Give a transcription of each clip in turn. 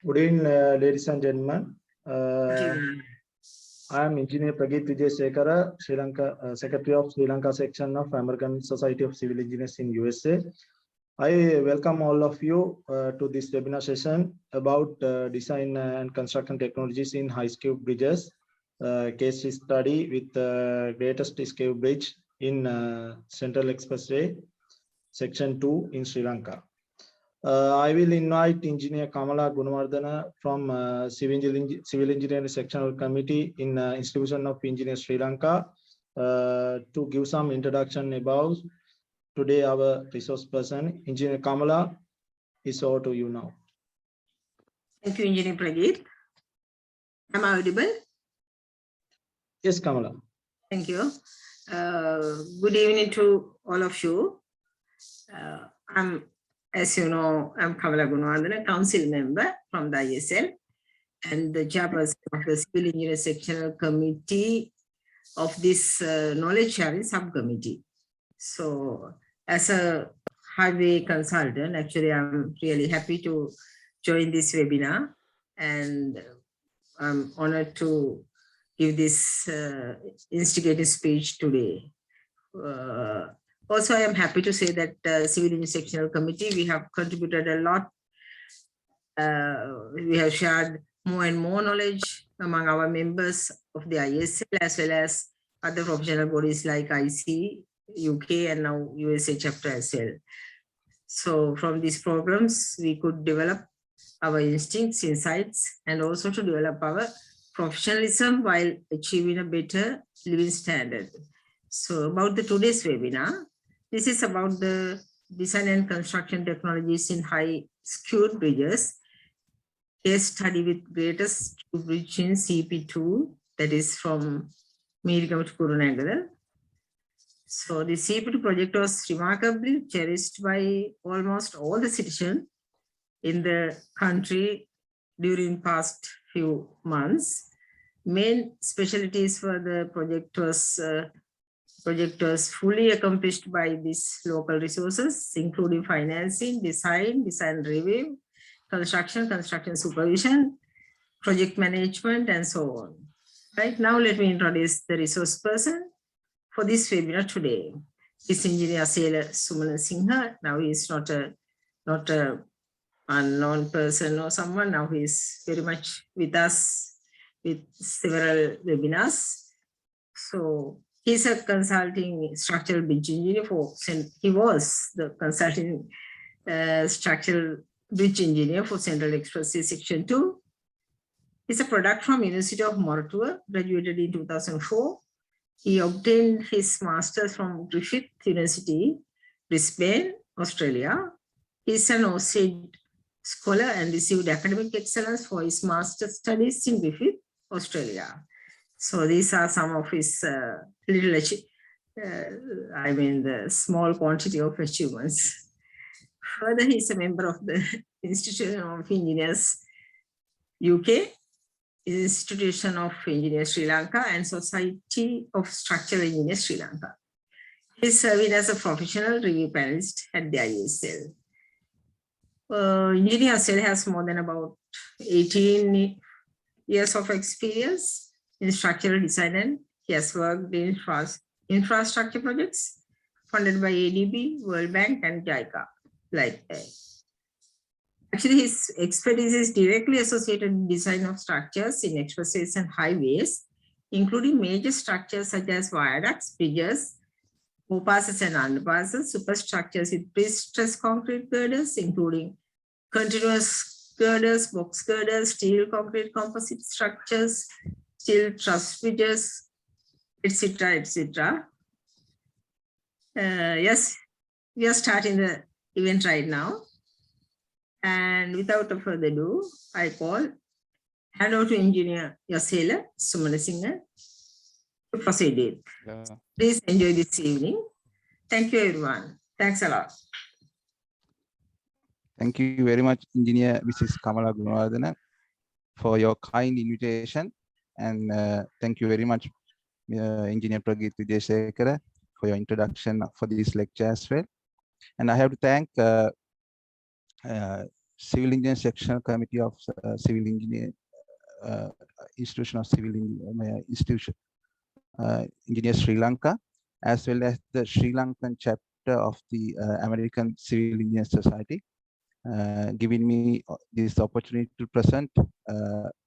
Good evening, ladies and gentlemen. I am Engineer Prageet Vijay Sekara, Sri Lanka, Secretary of Sri Lanka section of American Society of Civil Engineers in USA. I welcome all of you to this webinar session about design and construction technologies in high-skew bridges, case study with the greatest skew bridge in Central Expressway, Section 2 in Sri Lanka. I will invite Engineer Kamala Gunawardana from Civil Engineering Sectional Committee in Institution of Engineers Sri Lanka to give some introduction about today our resource person. Engineer Kamala, is over to you now. Thank you, Engineer Prageet. Am I audible? Yes, Kamala. Thank you. Good evening to all of you. As you know, I'm Kamala Gunawardana, council member from the ISL and the chairperson of the Civil Engineering Sectional Committee of this knowledge sharing subcommittee. So as a highway consultant, actually, I'm really happy to join this webinar, and I'm honored to give this instigating speech today. Also, I am happy to say that Civil Engineering Sectional Committee, we have contributed a lot. We have shared more and more knowledge among our members of the ISL as well as other professional bodies like IC, UK, and now USA chapter as well. So from these programs, we could develop our instincts, insights, and also to develop our professionalism while achieving a better living standard. So about the today's webinar, this is about the design and construction technologies in high-skewed bridges, case study with greatest bridge in CP2, that is from Meerigama to Kurunegala. So the CP2 project was remarkably cherished by almost all the citizens in the country during past few months. Main specialties for the project was fully accomplished by these local resources, including financing, design review, construction supervision, project management, and so on. Right now, let me introduce the resource person for this webinar today. This Engineer Sailor Sumana Singha. Now he is not a unknown person or someone. Now he is very much with us with several webinars. So he's a consulting structural bridge engineer he was the consulting structural bridge engineer for Central Expressway Section 2. He's a product from University of Mortua, graduated in 2004. He obtained his master's from Griffith University, Brisbane, Australia. He's an OSCE scholar and received academic excellence for his master's studies in Griffith, Australia. So these are some of his the small quantity of achievements. Further, he is a member of the Institution of Engineers UK, Institution of Engineers Sri Lanka, and Society of Structural Engineers Sri Lanka. He is serving as a professional review panelist at the ISL. Engineer Cell has more than about 18 years of experience in structural design, and he has worked in infrastructure projects funded by ADB, World Bank, and JICA. Actually, his expertise is directly associated with design of structures in expressways and highways, including major structures such as viaducts, bridges, overpasses and underpasses, superstructures with pre-stressed concrete girders, including continuous girders, box girders, steel concrete composite structures, steel truss bridges, etc., etc. Yes, we are starting the event right now. And without further ado, I hand over to Engineer Yasela Sumanasinghe to proceed it. Yeah. Please enjoy this evening. Thank you, everyone. Thanks a lot. Thank you very much, Engineer Mrs. Kamala Gunawardana, for your kind invitation. And thank you very much, Engineer Prageet Vijay Sekara, for your introduction for this lecture as well. And I have to thank Civil Engineer Sectional Committee of Civil Engineer Institution of Civil Institution Engineer Sri Lanka, as well as the Sri Lankan chapter of the American Civil Engineer Society, giving me this opportunity to present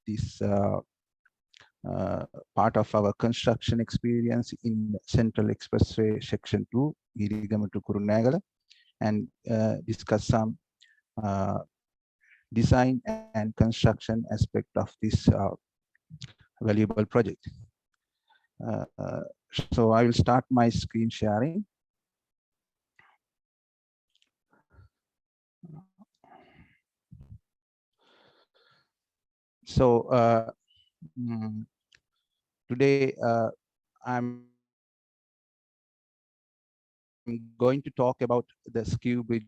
this part of our construction experience in Central Expressway Section 2, Girigama to Kurunegala, and discuss some design and construction aspect of this valuable project. So I will start my screen sharing. So today I'm going to talk about the Skew bridge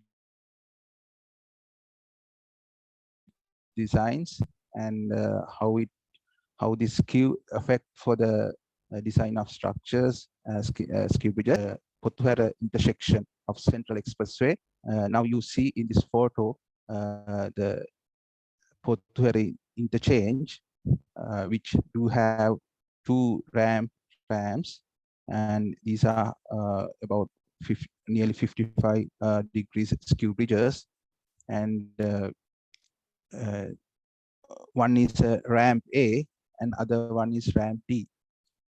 designs and how this Skew affect for the design of structures, Skew bridges, Pothuhara intersection of Central Expressway. Now you see in this photo the Pothuhara interchange, which do have two ramps, and these are about nearly 55 degrees Skew bridges, and one is ramp A and other one is ramp D.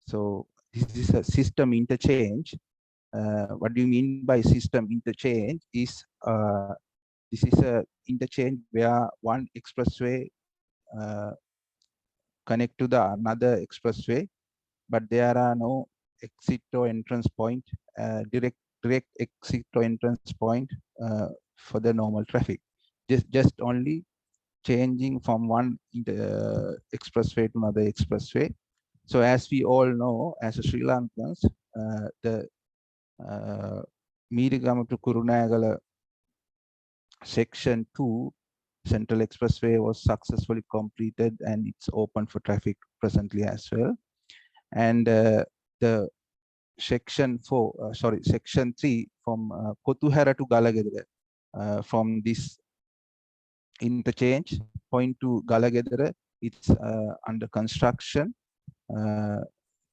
So this is a system interchange. What do you mean by system interchange is this is a interchange where one expressway connect to the another expressway, but there are no exit or entrance point, direct exit or entrance point for the normal traffic. Just only changing from one expressway to another expressway. So as we all know, as a Sri Lankans, the Meerigama to Kurunegala Section 2 Central Expressway was successfully completed and it's open for traffic presently as well. And the Section 3 from Pothuhara to Galagedera, from this interchange point to Galagedera, it's under construction,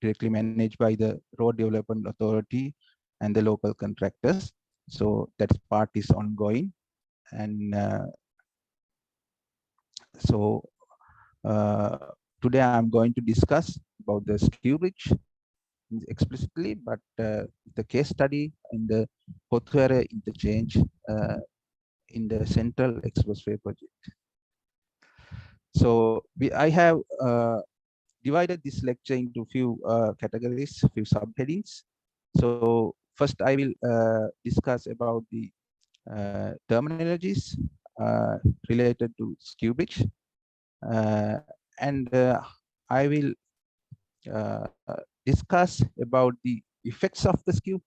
directly managed by the Road Development Authority and the local contractors. So that part is ongoing. And so today I'm going to discuss about the Skew bridge explicitly, but the case study in the Pothuhara interchange in the Central Expressway project. So I have divided this lecture into few categories, few subheadings. So first I will discuss about the terminologies related to Skew bridge, and I will discuss about the effects of the Skew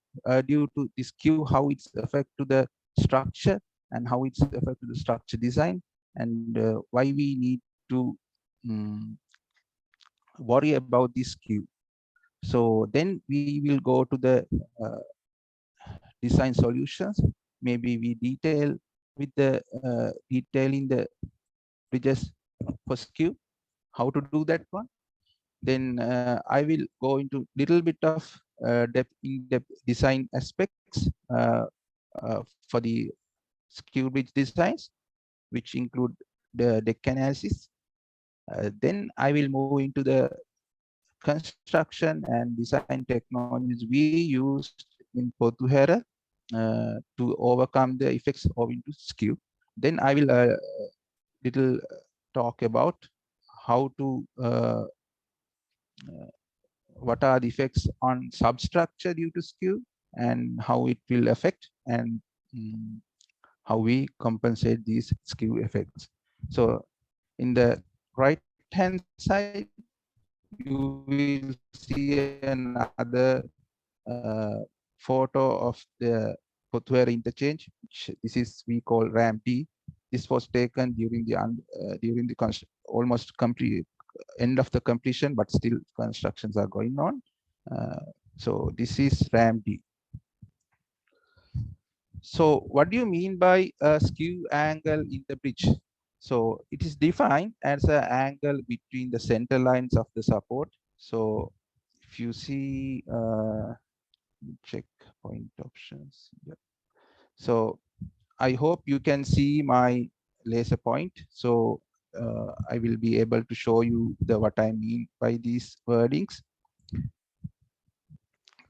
due to the Skew, how it's affect to the structure and how it's affect to the structure design, and why we need to worry about this Skew. So then we will go to the design solutions. Maybe we detail with the detailing the bridges for Skew, how to do that one. Then I will go into little bit of in-depth design aspects for the Skew bridge designs, which include the deck analysis. Then I will move into the construction and design technologies we used in Pothuhara to overcome the effects of into Skew. Then I will little talk about how to what are the effects on substructure due to Skew and how it will affect, and how we compensate these Skew effects. So in the right hand side, you will see another photo of the Pothuhara interchange, which this is we call ramp D. This was taken during the almost complete end of the completion, but still constructions are going on. So this is ramp D. So what do you mean by a Skew angle in the bridge? So it is defined as an angle between the center lines of the support. So if you see, check point options. Yeah. So I hope you can see my laser point. So I will be able to show you what I mean by these wordings.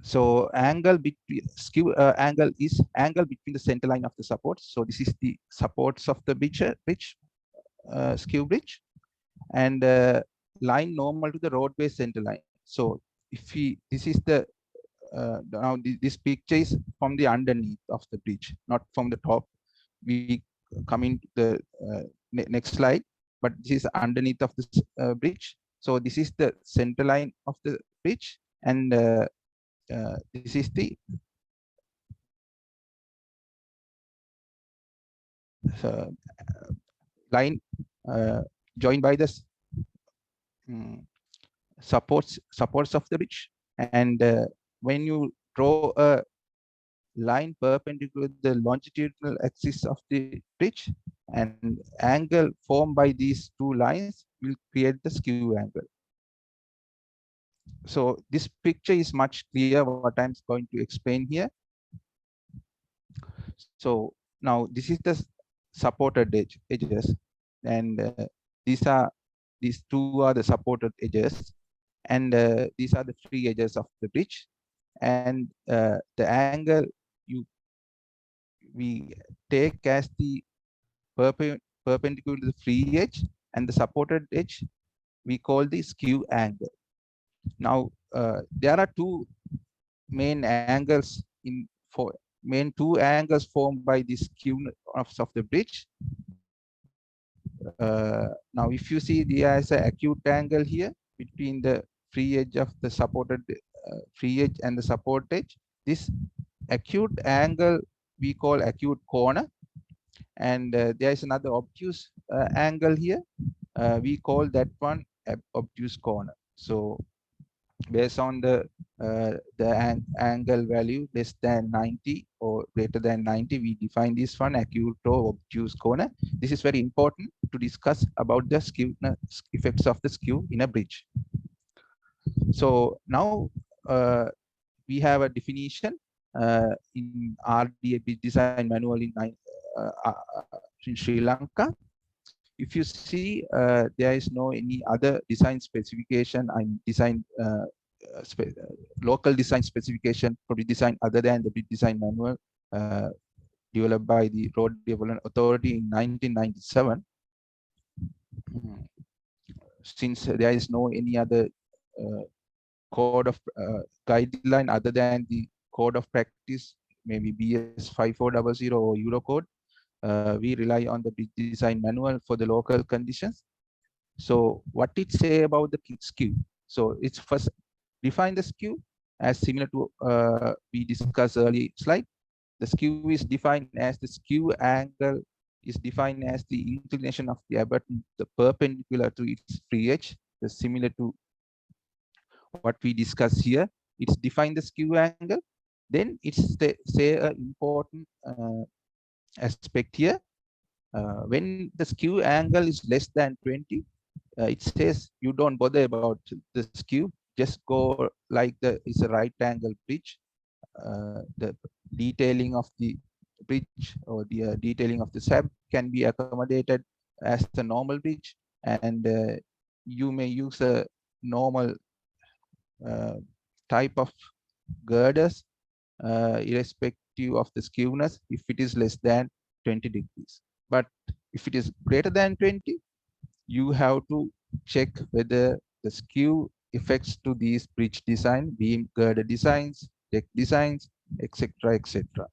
So angle between skew angle is angle between the center line of the supports. So this is the supports of the skew bridge, and line normal to the roadway center line. So if we, this is the now this picture is from the underneath of the bridge, not from the top. We come into the next slide, but this is underneath of this bridge. So this is the center line of the bridge, and this is the uh, line joined by the um, supports of the bridge. And when you draw a line perpendicular to the longitudinal axis of the bridge, and angle formed by these two lines will create the skew angle. So this picture is much clearer what I'm going to explain here. So now this is the supported edges, and these two are the supported edges, and these are the free edges of the bridge. And the angle you we take as the perpendicular to the free edge and the supported edge, we call the skew angle. Now there are two main angles two angles formed by the skew of the bridge. Now if you see, there is an acute angle here between the free edge of the supported free edge and the support edge. This acute angle we call acute corner, and there is another obtuse angle here. We call that one obtuse corner. So based on the angle value less than 90 or greater than 90, we define this one acute or obtuse corner. This is very important to discuss about the skew effects of the skew in a bridge. So now we have a definition in RDA bridge design manual in Sri Lanka. If you see, there is no any other design specification. Local design specification for the design other than the bridge design manual developed by the Road Development Authority in 1997. Since there is no any other code of guideline other than the code of practice, maybe BS 5400 or Eurocode, we rely on the bridge design manual for the local conditions. So what it say about the skew? So it's first define the skew as similar to we discussed earlier slide. The skew is defined as the skew angle is defined as the inclination of the abutment, the perpendicular to its free edge, the similar to what we discuss here. It's define the skew angle. Then it's say an important aspect here. When the skew angle is less than 20, it says you don't bother about the skew. Just go like it's a right angle bridge. The detailing of the bridge or the detailing of the SAB can be accommodated as a normal bridge, and you may use a normal type of girders irrespective of the skewness if it is less than 20 degrees. But if it is greater than 20, you have to check whether the skew effects to these bridge design, beam girder designs, deck designs, etc., etc.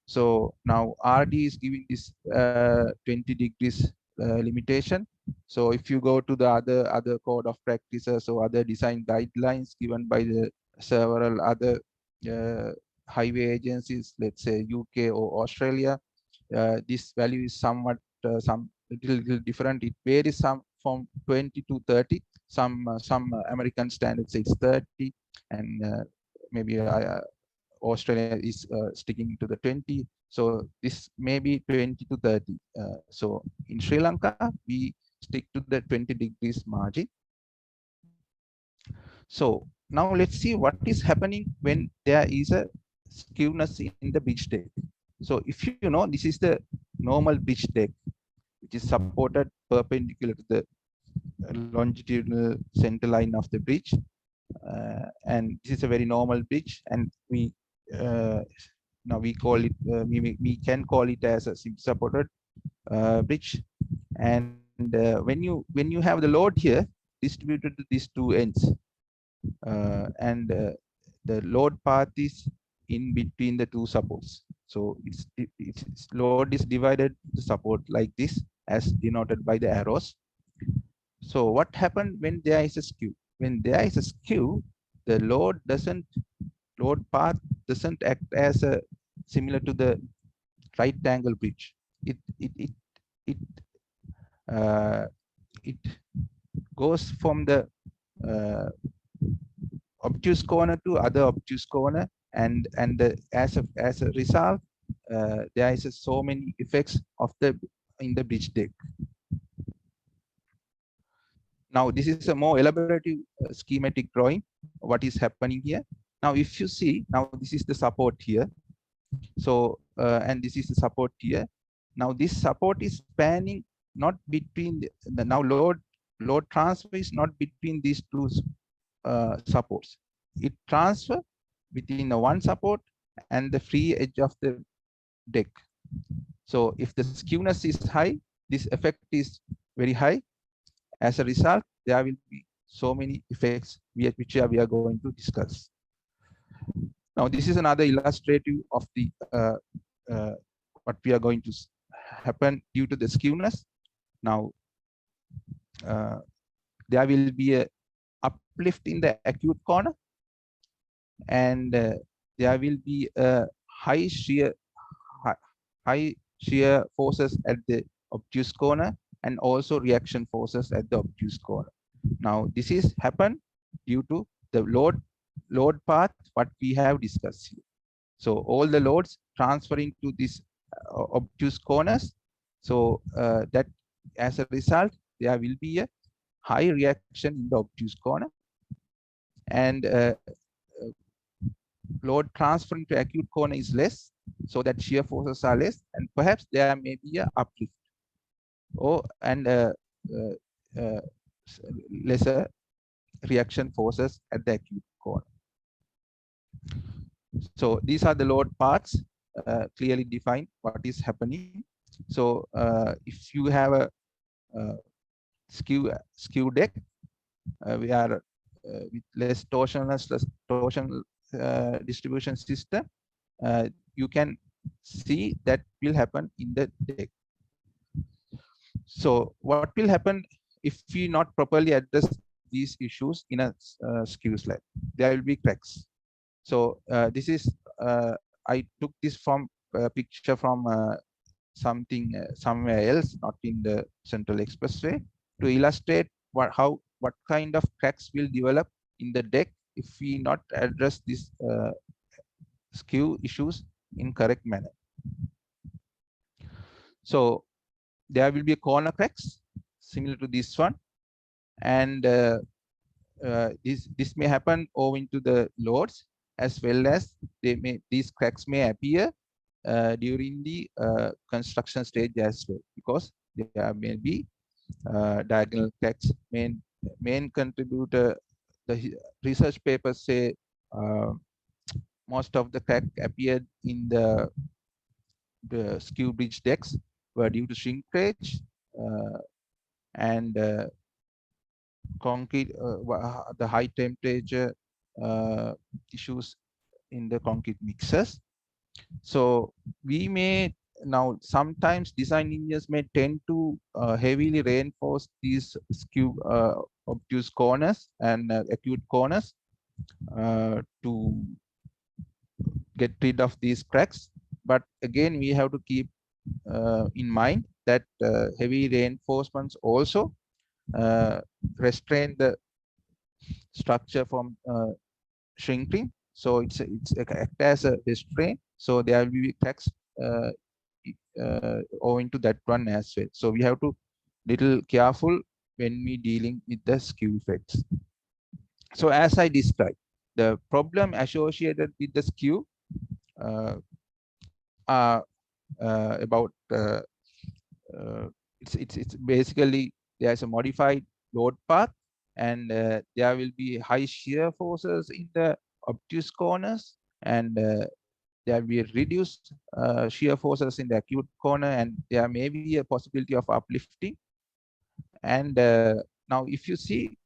So now RD is giving this 20 degrees limitation. So if you go to the other code of practices or other design guidelines given by the several other highway agencies, let's say UK or Australia, this value is somewhat some little different. It varies some from 20 to 30. Some American standards say it's 30, and maybe Australia is sticking to the 20. So this may be 20 to 30. So in Sri Lanka, we stick to the 20 degrees margin. So now let's see what is happening when there is a skewness in the bridge deck. So if you know, this is the normal bridge deck, which is supported perpendicular to the longitudinal center line of the bridge. And this is a very normal bridge, and we now we call it, we can call it as a supported bridge. And when you have the load here distributed to these two ends, and the load path is in between the two supports. So its load is divided to support like this, as denoted by the arrows. So what happened when there is a skew? When there is a skew, the load path doesn't act as a similar to the right angle bridge. It uh, it goes from the obtuse corner to other obtuse corner, and as a result, there is so many effects of the in the bridge deck. Now this is a more elaborative schematic drawing. What is happening here? Now if you see, now this is the support here. So and this is the support here. Now this support is spanning not between the now load transfer is not between these two supports. It transfer between the one support and the free edge of the deck. So if the skewness is high, this effect is very high. As a result, there will be so many effects which we are going to discuss. Now this is another illustrative of the what we are going to happen due to the skewness. Now there will be a uplift in the acute corner, and there will be a high shear forces at the obtuse corner, and also reaction forces at the obtuse corner. Now this is happen due to the load path what we have discussed here. So all the loads transferring to these obtuse corners. So that as a result, there will be a high reaction in the obtuse corner, and load transferring to acute corner is less, so that shear forces are less, and perhaps there may be a uplift and lesser reaction forces at the acute corner. So these are the load paths, clearly define what is happening. So if you have a skew deck, we are with less torsional distribution system, you can see that will happen in the deck. So what will happen if we not properly address these issues in a skew slab? There will be cracks. So this is I took this from a picture from something somewhere else, not in the Central Expressway, to illustrate what kind of cracks will develop in the deck if we not address this skew issues in correct manner. So there will be corner cracks similar to this one, and this may happen owing to the loads, as well as these cracks may appear during the construction stage as well, because there may be diagonal cracks. Main contributor, the research papers say most of the crack appeared in the skew bridge decks were due to shrinkage and concrete, the high temperature issues in the concrete mixers. So we may now sometimes design engineers may tend to heavily reinforce these skew obtuse corners and acute corners to get rid of these cracks. But again, we have to keep in mind that heavy reinforcements also restrain the structure from shrinking. So it's act as a restraint. So there will be cracks owing to that one as well. So we have to little careful when we dealing with the skew effects. So as I described, the problem associated with the skew are about it's basically there's a modified load path, and there will be high shear forces in the obtuse corners, and there will be reduced shear forces in the acute corner, and there may be a possibility of uplifting. And now if you see,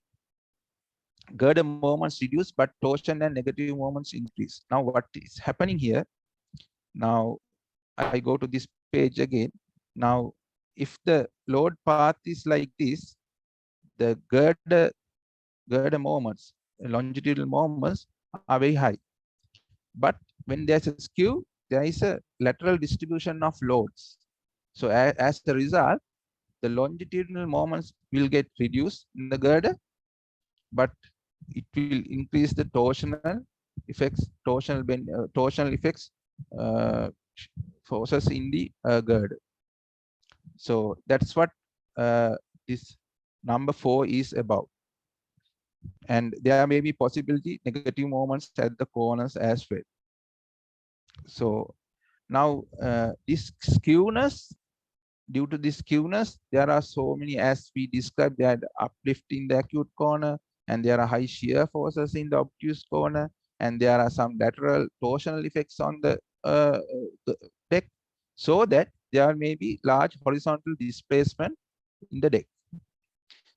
girder moments reduce, but torsion and negative moments increase. Now what is happening here? Now I go to this page again. Now if the load path is like this, the girder moments, longitudinal moments are very high. But when there's a skew, there is a lateral distribution of loads. So as a result, the longitudinal moments will get reduced in the girder, but it will increase the torsional effects, torsional effects forces in the girder. So that's what this number 4 is about. And there may be possibility negative moments at the corners as well. So now this skewness, due to this skewness, there are so many, as we described, that uplift in the acute corner, and there are high shear forces in the obtuse corner, and there are some lateral torsional effects on the deck, so that there may be large horizontal displacement in the deck.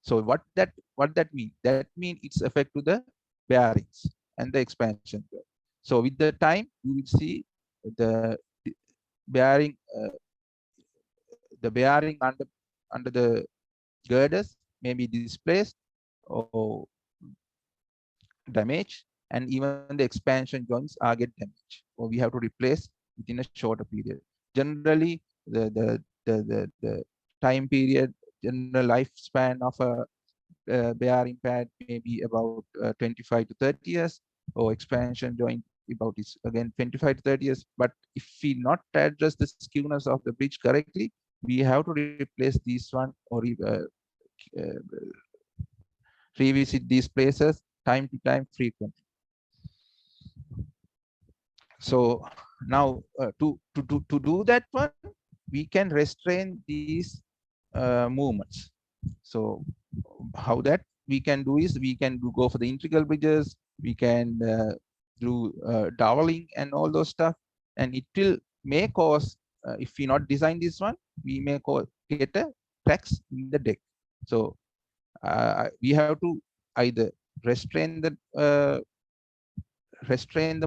So what that mean? That means it's affect to the bearings and the expansion. So with the time, you will see the bearing under the girders may be displaced or damaged, and even the expansion joints are get damaged, or we have to replace within a shorter period. Generally, the time period, general lifespan of a bearing pad may be about 25 to 30 years, or expansion joint about is again 25 to 30 years. But if we not address the skewness of the bridge correctly, we have to replace these one, or uh, revisit these places time to time frequently. So now to do that one, we can restrain these movements. So how that we can do is, we can go for the integral bridges, we can do doweling and all those stuff, and it will may cause, if we not design this one, we may get a cracks in the deck. So we have to either restrain the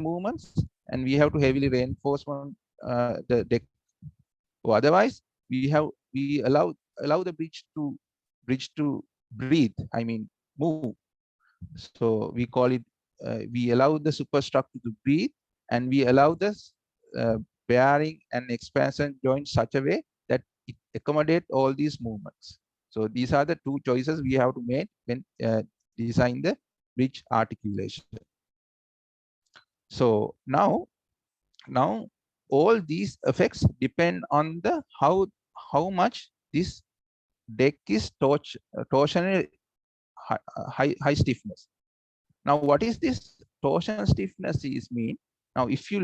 movements, and we have to heavily reinforce the deck, or otherwise we allow the bridge to breathe, I mean move. So we call it, we allow the superstructure to breathe, and we allow this bearing and expansion joint such a way that it accommodate all these movements. So these are the two choices we have to make when design the bridge articulation. So now all these effects depend on the how much this deck is torsional high stiffness. Now what is this torsional stiffness is mean? Now if you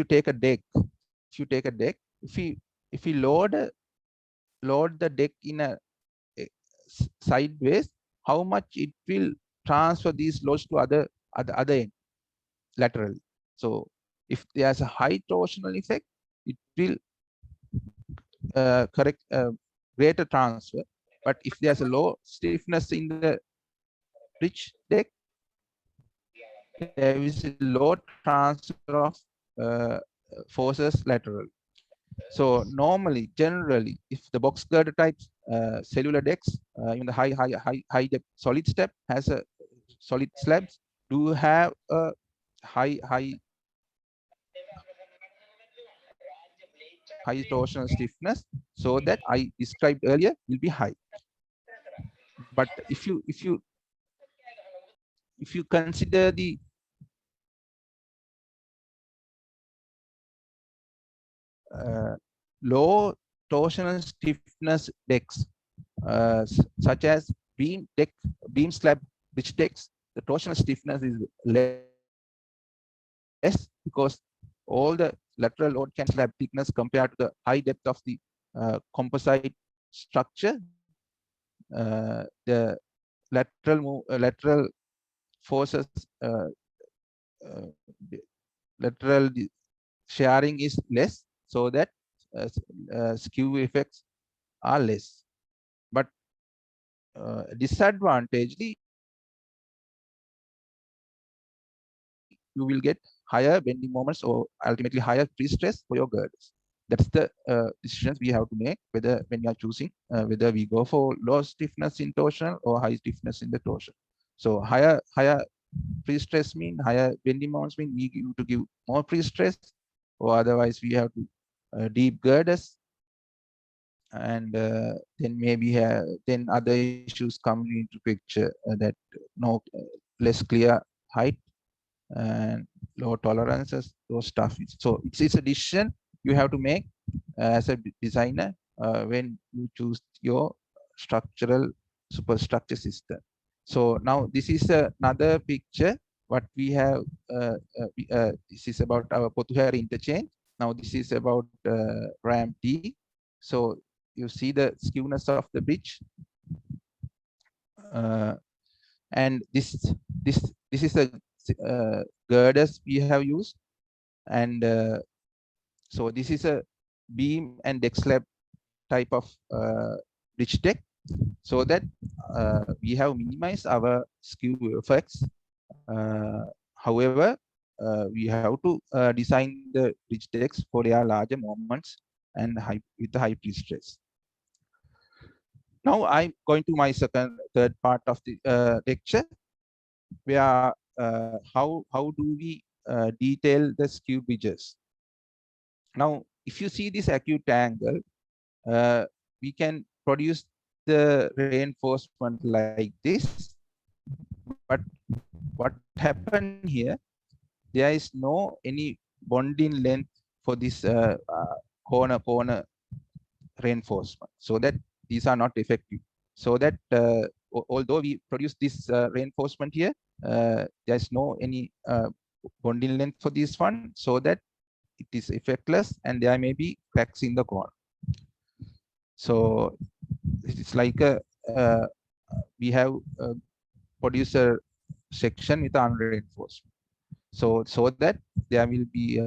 take a deck, if you load the deck in a sideways, how much it will transfer these loads to other end laterally. So if there's a high torsional effect, it will correct greater transfer. But if there's a low stiffness in the bridge deck, there is a low transfer of forces laterally. So normally, generally, if the box girder types cellular decks, even the high depth solid step has a solid slabs do have a high torsional stiffness, so that I described earlier will be high. But if you consider the low torsional stiffness decks, such as beam slab bridge decks, the torsional stiffness is less because all the lateral load can slab thickness compared to the high depth of the composite structure. The lateral forces, uh, lateral sharing is less, so that skew effects are less. But disadvantagely, you will get higher bending moments or ultimately higher pre-stress for your girders. That's the decisions we have to make, whether when you are choosing whether we go for low stiffness in torsional or high stiffness in the torsion. So higher pre-stress mean higher bending moments mean we give to give more pre-stress, or otherwise we have to deep girders, and then maybe then other issues come into picture, that no less clear height and low tolerances, those stuff. So it's a decision you have to make as a designer when you choose your structural superstructure system. So now this is another picture what we have. This is about our Potuhari interchange. Now this is about RAM T. So you see the skewness of the bridge, and this is the girders we have used, and so this is a beam and deck slab type of bridge deck, so that we have minimized our skew effects. However, we have to design the bridge decks for their larger moments and with the high pre-stress. Now I'm going to my third part of the lecture, where how do we detail the skew bridges. Now, if you see this acute angle, we can produce the reinforcement like this, but what happened here, there is no any bonding length for this corner reinforcement, so that these are not effective. So that although we produce this reinforcement here, there's no any bonding length for this one, so that it is effectless and there may be cracks in the corner. So it's like we have produced a section with unreinforcement, so that there will be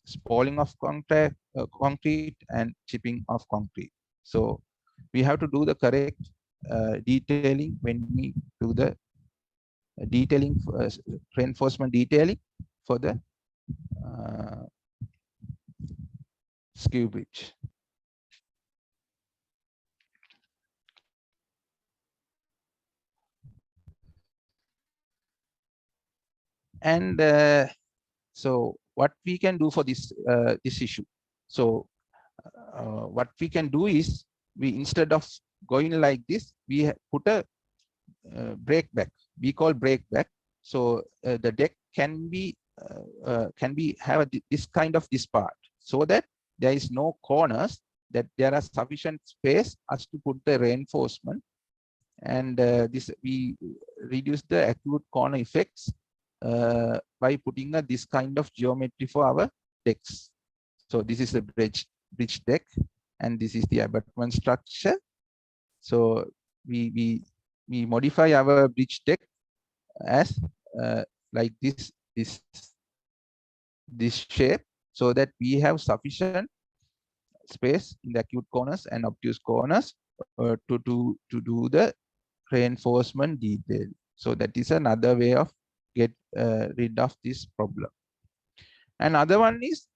spalling of concrete and chipping of concrete. So we have to do the correct detailing when we do the detailing, reinforcement detailing for the skew bridge. And so what we can do for this this issue. So what we can do is, we instead of going like this, we put a break back. We call break back. So the deck can be have this kind of this part, so that there is no corners, that there are sufficient space as to put the reinforcement, and this we reduce the acute corner effects by putting this kind of geometry for our decks. So this is a bridge deck, and this is the abutment structure. So we modify our bridge deck as like this shape, so that we have sufficient space in the acute corners and obtuse corners to do the reinforcement detail. So that is another way of get rid of this problem. Another one is,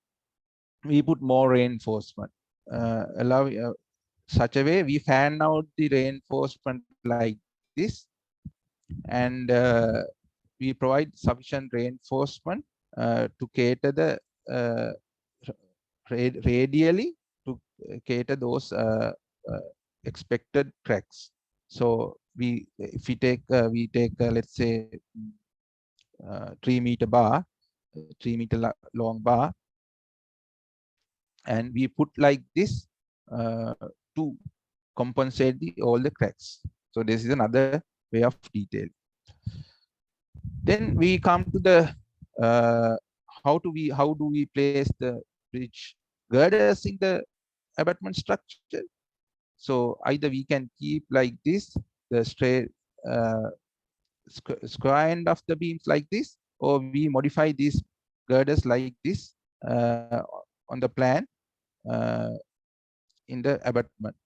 we put more reinforcement, allow such a way we fan out the reinforcement like this, and we provide sufficient reinforcement to cater the radially to cater those expected cracks. So if we take let's say 3 meter bar, 3 meter long bar, and we put like this to compensate all the cracks. So this is another way of detail. Then we come to the how do we place the bridge girders in the abutment structure. So either we can keep like this, the straight square end of the beams like this, or we modify these girders like this on the plan uh, in the abutment.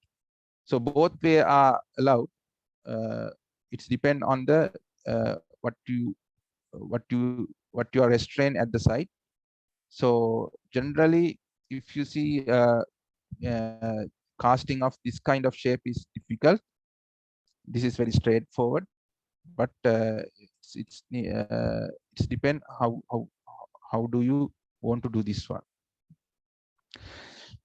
So both way are allowed. It's depend on the what you are restrained at the site. So generally, if you see uh, casting of this kind of shape is difficult. This is very straightforward, but it's depend how do you want to do this one.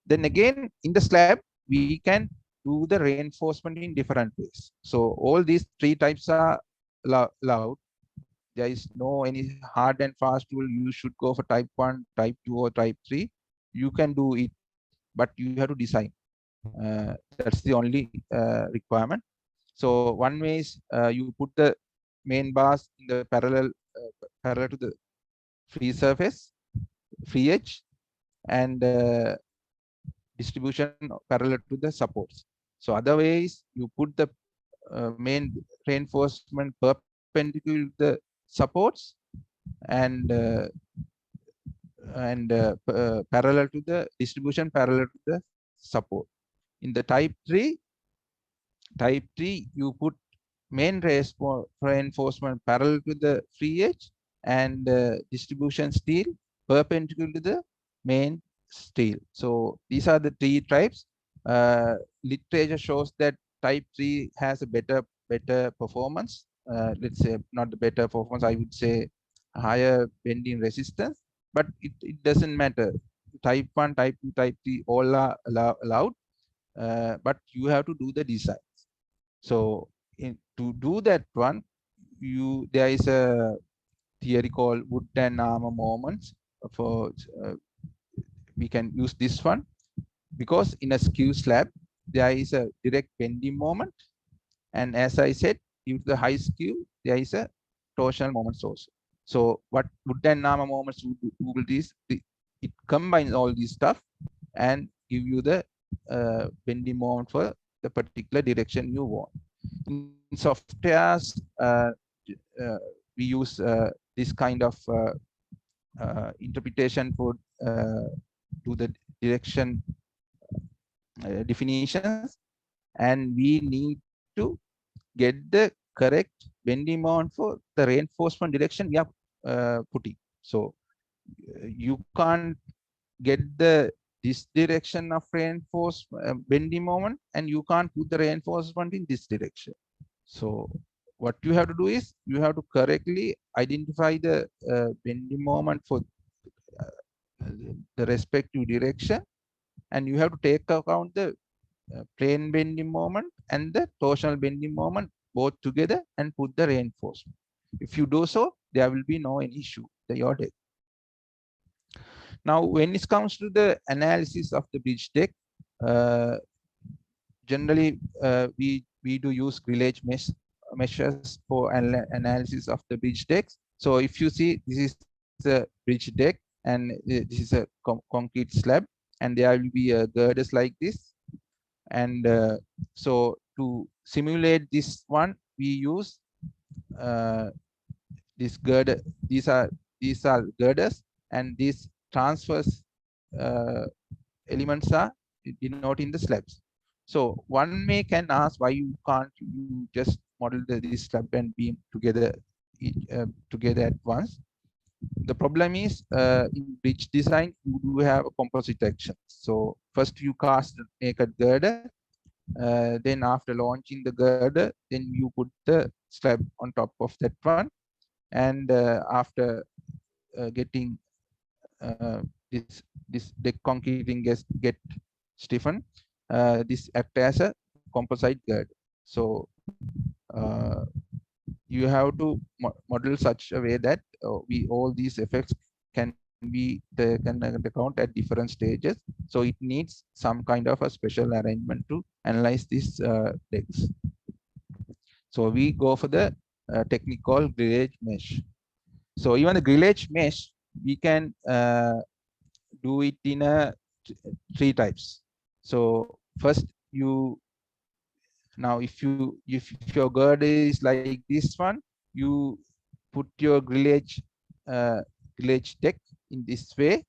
Then again, in the slab, we can do the reinforcement in different ways. So all these three types are allowed. There is no any hard and fast rule. You should go for type 1, type 2, or type 3. You can do it, but you have to design. That's the only requirement. So one way is you put the main bars in the parallel to the free surface, free edge, and distribution parallel to the supports. So other ways you put the main reinforcement perpendicular to the supports and parallel to the distribution parallel to the support. In the type 3 you put main reinforcement parallel to the free edge and distribution steel perpendicular to the main steel. So these are the three types. Literature shows that type 3 has a better performance. Let's say not the better performance, I would say higher bending resistance, but it doesn't matter. Type 1, type 2, type 3 all are allowed, but you have to do the design. So to do that one, there is a theory called wood and armor moments. For we can use this one because in a skew slab there is a direct bending moment, and as I said, due to the high skew there is a torsional moments also. So what wood and armor moments will do is it combines all this stuff and give you the bending moment for the particular direction you want. In softwares, we use this kind of interpretation for to the direction definitions, and we need to get the correct bending moment for the reinforcement direction we are putting. So you can't get this direction of reinforcement bending moment, and you can't put the reinforcement in this direction. So what you have to do is you have to correctly identify the bending moment for the respective direction, and you have to take account the plane bending moment and the torsional bending moment both together and put the reinforcement. If you do so, there will be no any issue the your deck. Now, when it comes to the analysis of the bridge deck, generally we do use grillage measures for analysis of the bridge decks. So if you see, this is the bridge deck, and this is a concrete slab, and there will be girders like this. And so to simulate this one, we use this girder. These are girders, and these transverse elements are denoted in the slabs. So one may can ask why you can't you just model this slab and beam together together at once. The problem is in bridge design you do have a composite action. So first you cast the naked girder, then after launching the girder, then you put the slab on top of that one, and after getting this deck concreting get stiffened, this act as a composite girder. So you have to model such a way that we all these effects can be be taken into account at different stages. So it needs some kind of a special arrangement to analyze these decks. So we go for the technique called grillage mesh. So even the grillage mesh, we can do it in three types. So first, if your girder is like this one, you put your grillage deck in this way,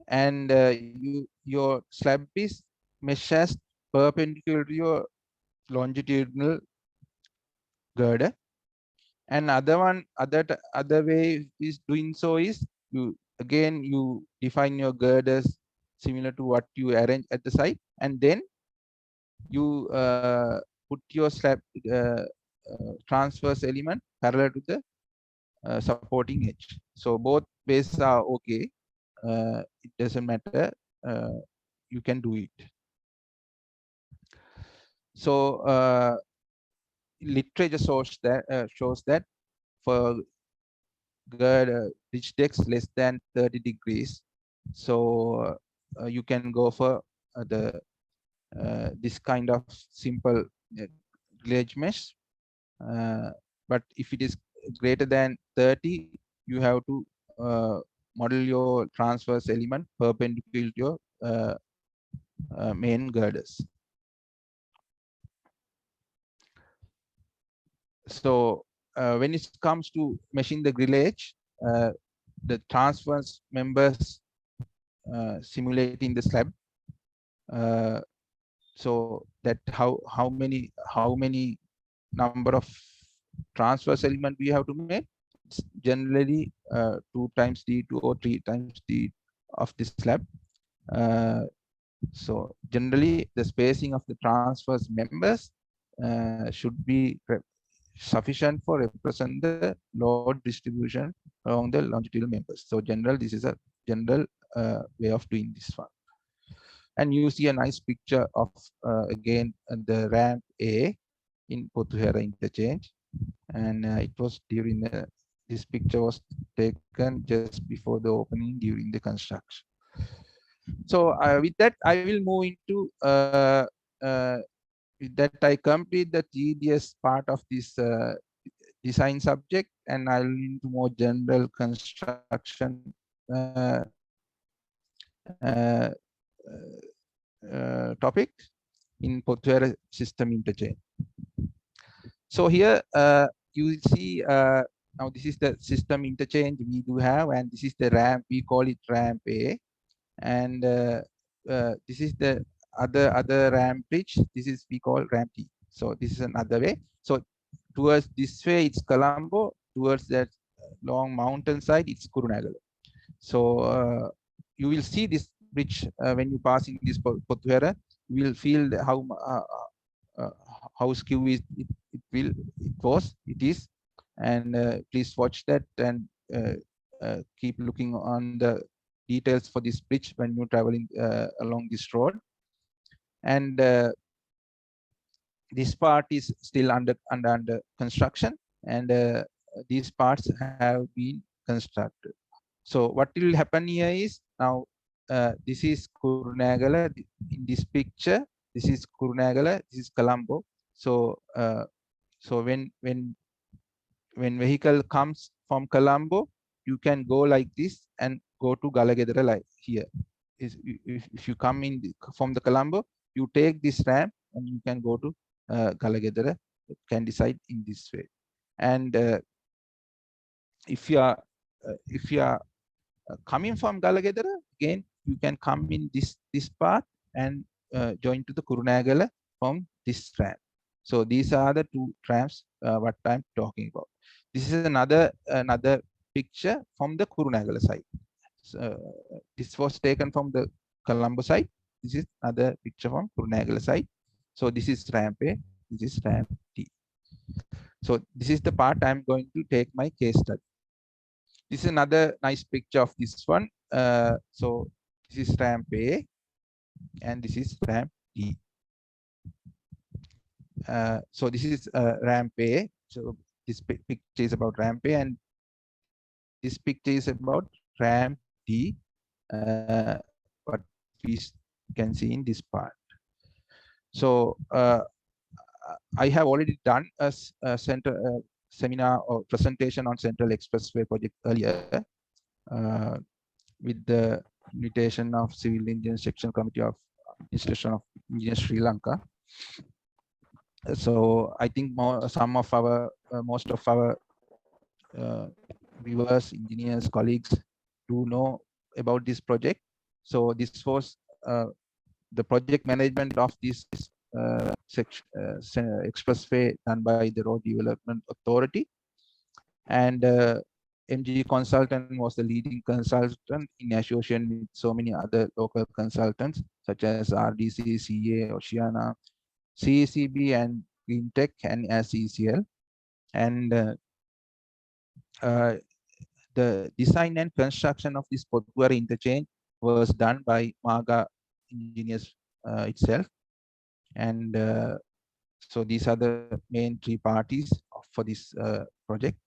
and your slab is mesh as perpendicular to your longitudinal girder. And other way is doing so is you define your girders similar to what you arrange at the side, and then you put your slab transverse element parallel to the supporting edge. So both ways are okay. It doesn't matter. You can do it. So literature shows that for ridge decks less than 30 degrees, so you can go for this kind of simple grillage mesh. But if it is greater than 30, you have to model your transverse element perpendicular to your main girders. So when it comes to meshing the grillage, the transverse members simulating the slab. So that how many number of transverse element we have to make. It's generally 2 times d2 or 3 times d of the slab. So generally the spacing of the transverse members should be sufficient for represent the load distribution along the longitudinal members. So this is a general way of doing this one. And you see a nice picture of again the ramp A in Potuhera interchange, and it was during this picture was taken just before the opening during the construction. So with that, I will move into with that I complete the tedious part of this design subject, and I'll into more general construction topic in Potuhera system interchange. So here you will see now this is the system interchange we do have, and this is the ramp. We call it ramp A, and this is the other ramp bridge. This is we call ramp T. So this is another way. So towards this way it's Colombo. Towards that long mountain side it's Kurunagala. So you will see this bridge when you pass in this Potuhera. You will feel how skew it is, and please watch that and keep looking on the details for this bridge when you're traveling along this road. And this part is still under construction, and these parts have been constructed. So what will happen here is now this is Kurunagala in this picture. This is Kurunagala. This is Colombo. So so when vehicle comes from Colombo, you can go like this and go to Galagedara like here. If you come in from the Colombo, you take this ramp and you can go to Galagedara. You can decide in this way. And if you are coming from Galagedara, again you can come in this path and join to the Kurunagala from this ramp. So these are the two ramps what I'm talking about. This is another picture from the Kurunagala side. So, this was taken from the Colombo side. This is another picture from Kurunagala side. So this is ramp A, this is ramp T. So this is the part I'm going to take my case study. This is another nice picture of this one. So this is ramp A and this is ramp T. So this is ramp A. So this picture is about ramp A, and this picture is about RAM D, what we can see in this part. So I have already done a seminar or presentation on Central Expressway project earlier uh, with the invitation of Civil Engineers Section Committee of Institution of Engineers Sri Lanka. So I think some of our most of our viewers, engineers, colleagues do know about this project. So this was the project management of this expressway done by the Road Development Authority, and MG Consultant was the leading consultant in association with so many other local consultants such as RDC, CA, Oceana, CECB, and Greentech, and SECL. And the design and construction of this Pottuara interchange was done by Maga Engineers itself. And so these are the main three parties for this project.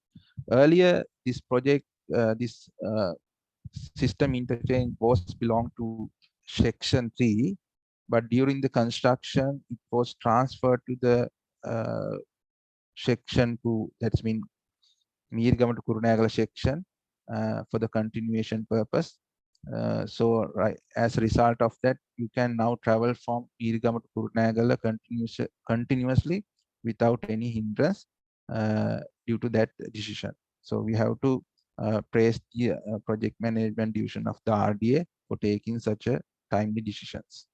Earlier, this project, this system interchange was belonged to section 3, but during the construction, it was transferred to the section 2, that's mean Meergama to Kurunegala section for the continuation purpose. So right, as a result of that, you can now travel from Meergama to Kurunegala continuously without any hindrance due to that decision. So we have to praise the project management division of the RDA for taking such a timely decisions.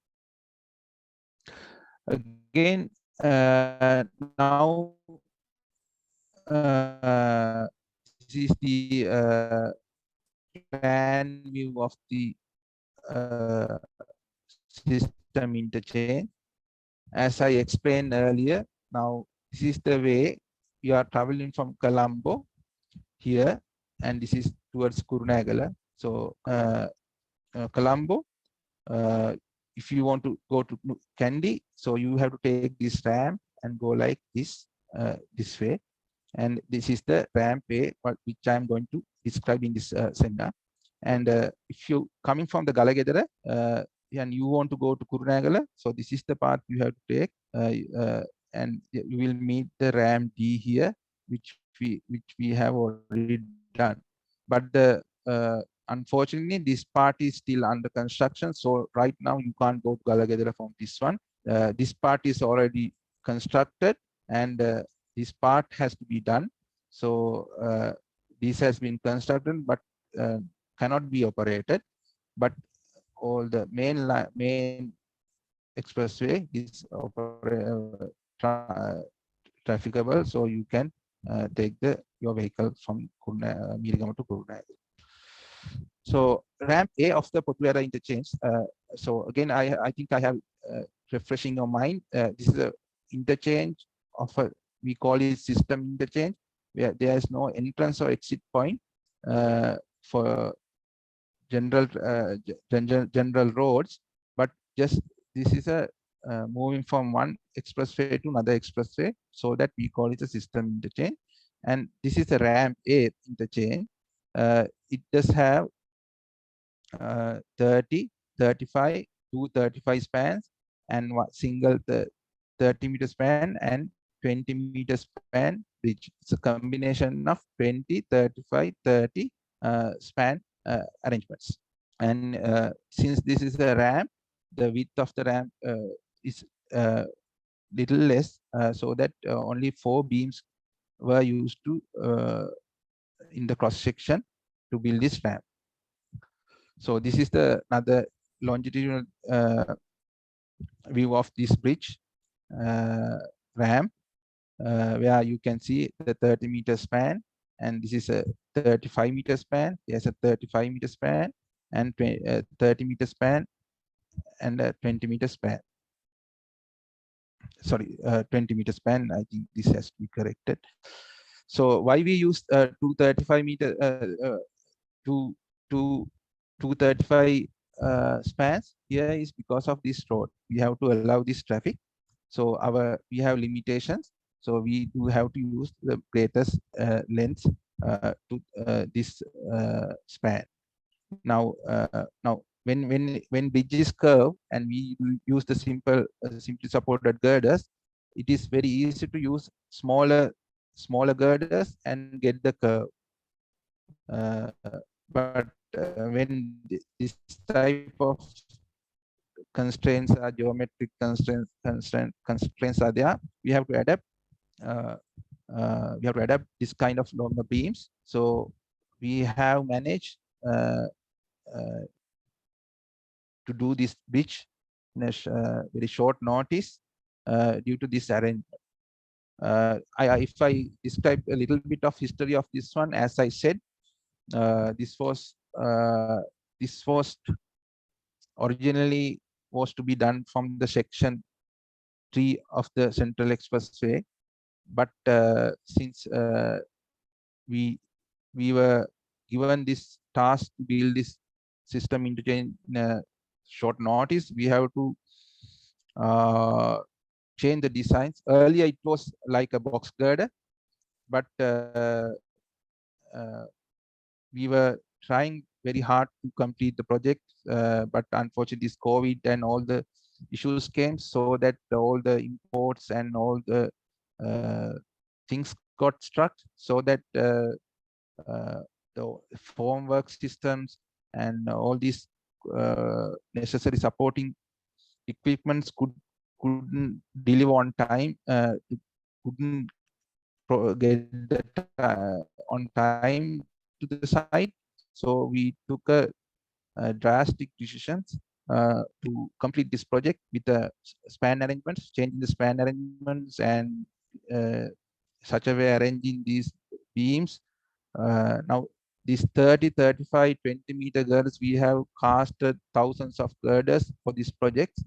Again, now this is the plan view of the system interchange. As I explained earlier, now this is the way we are traveling from Colombo here, and this is towards Kurunegala. So Colombo, if you want to go to Kandy, so you have to take this ramp and go like this, this way. And this is the ramp way, which I'm going to describe in this seminar. And if you coming from the Galagedara and you want to go to Kurunegala, so this is the path you have to take, and you will meet the ramp D here, which we have already done. But the unfortunately, this part is still under construction. So right now you can't go to Galagedara from this one. This part is already constructed, and this part has to be done. So this has been constructed, but cannot be operated. But all the main expressway is trafficable, so you can take your vehicle from Meergama to Kurunegala. So ramp A of the Pottuara interchange. So again, I think I have refreshing your mind. This is a interchange of a, we call it system interchange, where there is no entrance or exit point for general roads, but just this is a moving from one expressway to another expressway, so that we call it a system interchange. And this is a ramp A interchange. It does have 30, 35, 235 spans, and one single 30-meter span and 20-meter span bridge. It's a combination of 20, 35, 30 span arrangements. And since this is a ramp, the width of the ramp is little less, so that only 4 beams were used to in the cross section to build this ramp. So this is the another longitudinal view of this bridge ramp, where you can see the 30-meter span, and this is a 35-meter span. There's a 35-meter span and 30-meter span and a 20-meter span. Sorry, 20-meter span. I think this has to be corrected. So why we use 235-meter 235 spans here is because of this road. We have to allow this traffic. So we have limitations. So we do have to use the greatest length to this span. Now, when bridge is curved and we use the simply supported girders, it is very easy to use smaller girders and get the curve. But when this type of constraints are geometric constraints are there, we have to adapt. This kind of longer beams. So we have managed uh, to do this bridge in a very short notice due to this arrangement. If I describe a little bit of history of this one, as I said, this was originally was to be done from the section 3 of the Central Expressway, but since we were given this task to build this system interchange in a short notice, we have to change the designs. Earlier it was like a box girder, but we were trying very hard to complete the project, but unfortunately this COVID and all the issues came, so that all the imports and all the things got struck, so that the formwork systems and all these necessary supporting equipments couldn't deliver on time, couldn't get on time to the site. So we took a drastic decisions to complete this project with the span arrangements, changing the span arrangements, and such a way arranging these beams. Now these 30, 35, 20 meter girders, we have casted thousands of girders for this project,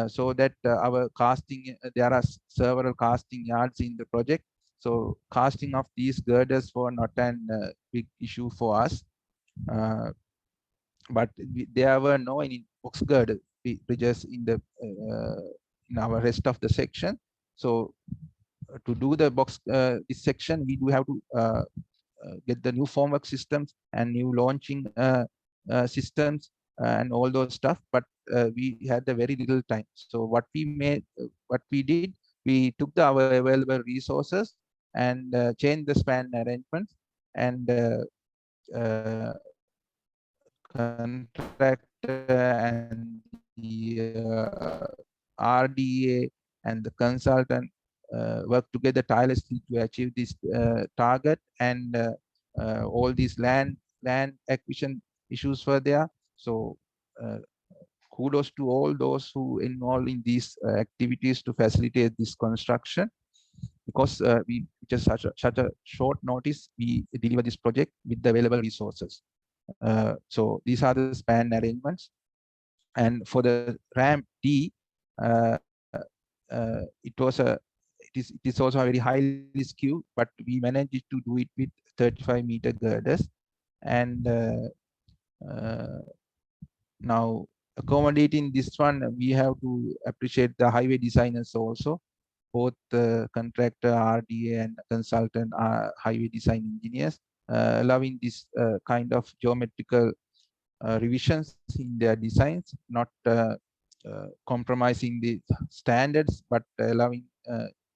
so that our casting, there are several casting yards in the project. So casting of these girders were not an big issue for us. But there were no any box girder bridges in our rest of the section. So to do the box this section, we do have to get the new formwork systems and new launching systems and all those stuff. But we had a very little time. So what we did, we took our available resources and changed the span arrangements, and contractor and the RDA and the consultant work together tirelessly to achieve this target, and all these land acquisition issues were there. So kudos to all those who involved in these activities to facilitate this construction, because we just such a short notice we deliver this project with the available resources. So these are the span arrangements. And for the ramp D, it is also very highly skewed, but we managed to do it with 35 meter girders. And now accommodating this one, we have to appreciate the highway designers also, both the contractor, RDA, and consultant highway design engineers, allowing this kind of geometrical revisions in their designs, not compromising the standards, but allowing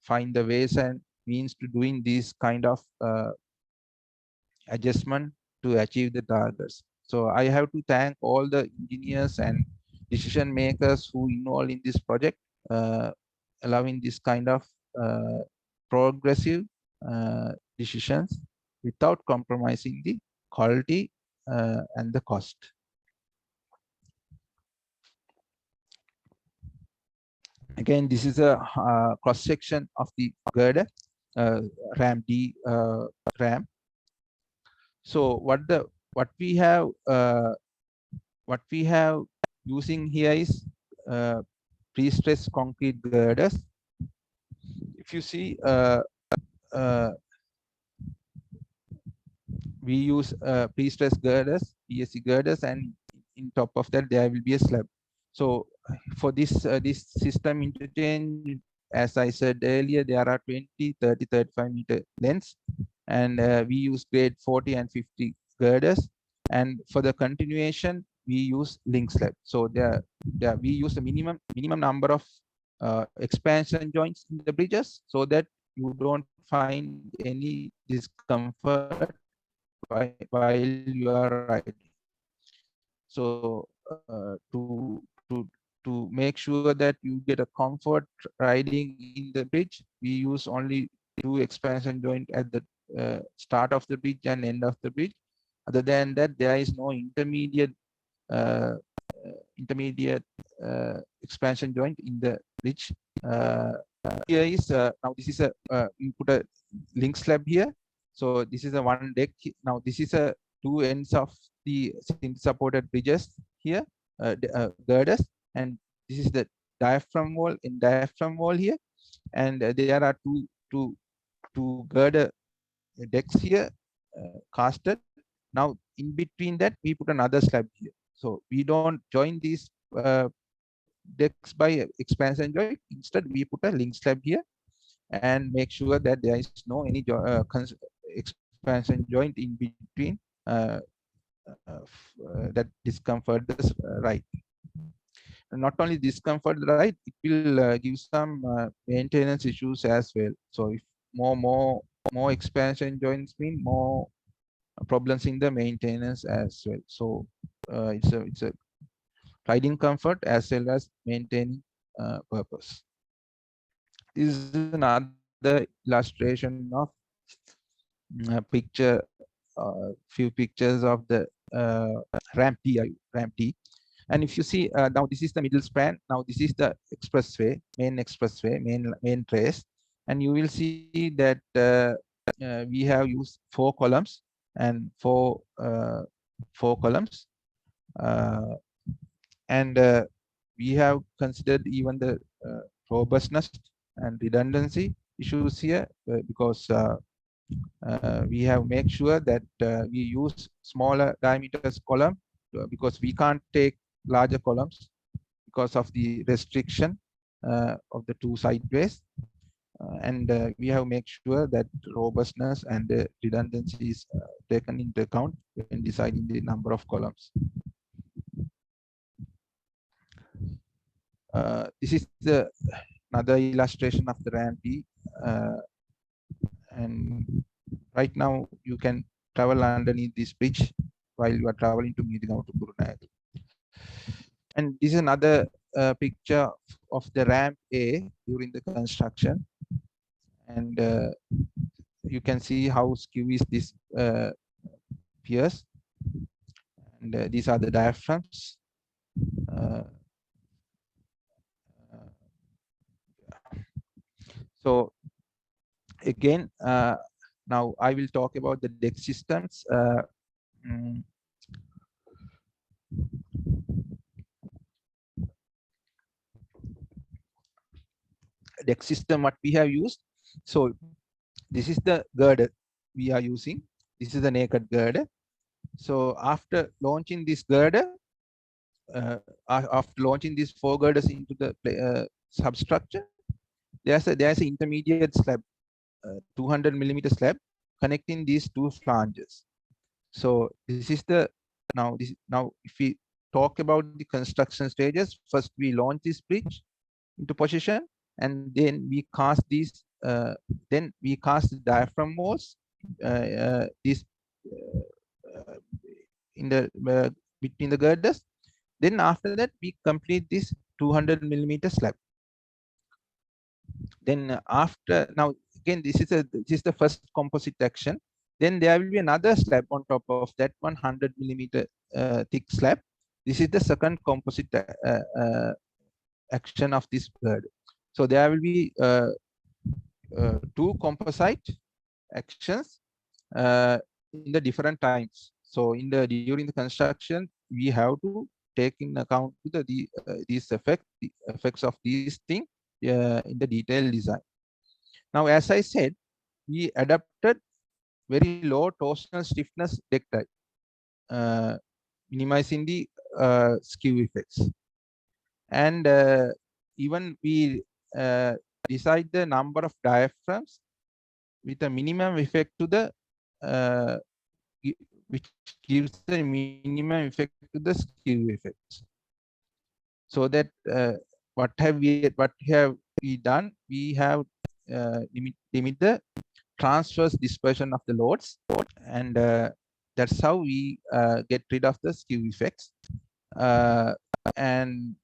find the ways and means to doing this kind of adjustment to achieve the targets. So I have to thank all the engineers and decision makers who involved in this project, allowing this kind of progressive decisions without compromising the quality and the cost. Again, this is a cross section of the girder ram D ram. So what we have using here is pre-stressed concrete girders. If you see, we use pre-stressed girders, PSC girders, and in top of that there will be a slab. So for this system interchange, as I said earlier, there are 20, 30, 35 meter lengths, and we use grade 40 and 50 girders. And for the continuation, we use link slab. So there we use the minimum number of expansion joints in the bridges, so that you don't find any discomfort while you are riding. So to make sure that you get a comfort riding in the bridge, we use only 2 expansion joint at the start of the bridge and end of the bridge. Other than that, there is no uh, intermediate expansion joint in the bridge. Here is now this is a you put a link slab here. So this is a one deck. Now this is a 2 ends of the supported bridges here, girders, and this is the diaphragm wall here, and there are two girder decks here, casted. Now in between that we put another slab here. So we don't join these decks by expansion joint. Instead, we put a link slab here and make sure that there is no any expansion joint in between that discomfort the ride. Not only discomfort the ride, it will give some maintenance issues as well. So if more expansion joints mean more problems in the maintenance as well. So it's a riding comfort as well as maintaining purpose. This is another illustration of a picture, few pictures of the ramp T. And if you see now, this is the middle span. Now this is the main trace, and you will see that we have used 4 columns and four columns, and we have considered even the robustness and redundancy issues here, because we have made sure that we use smaller diameters column, because we can't take larger columns because of the restriction of the 2 sideways, and we have made sure that robustness and redundancy is taken into account when deciding the number of columns. This is another illustration of the ramp T, and right now you can travel underneath this bridge while you are traveling to Meedigaon to Kurunagala. And this is another picture of the ramp A during the construction, and you can see how skew is this piers, and these are the diaphragms. So again, now I will talk about the deck systems. Deck system what we have used. So this is the girder we are using. This is the naked girder. So after launching this girder, after launching these 4 girders into the substructure, there's an intermediate slab, 200 millimeter slab connecting these 2 flanges. So this is the now if we talk about the construction stages, first we launch this bridge into position, and then we cast these then we cast the diaphragm walls this in the between the girders. Then after that we complete this 200 millimeter slab. Then after, now again this is the first composite action. Then there will be another slab on top of that 100 millimeter thick slab. This is the second composite action of this girder. So there will be 2 composite actions in the different times. So during the construction, we have to take in account the effects of these things in the detailed design. Now, as I said, we adapted very low torsional stiffness deck type, minimizing the skew effects. And even we decide the number of diaphragms with a minimum effect to the which gives the minimum effect to the skew effects. So that what have we done? We have limit the transverse dispersion of the loads, and that's how we get rid of the skew effects. And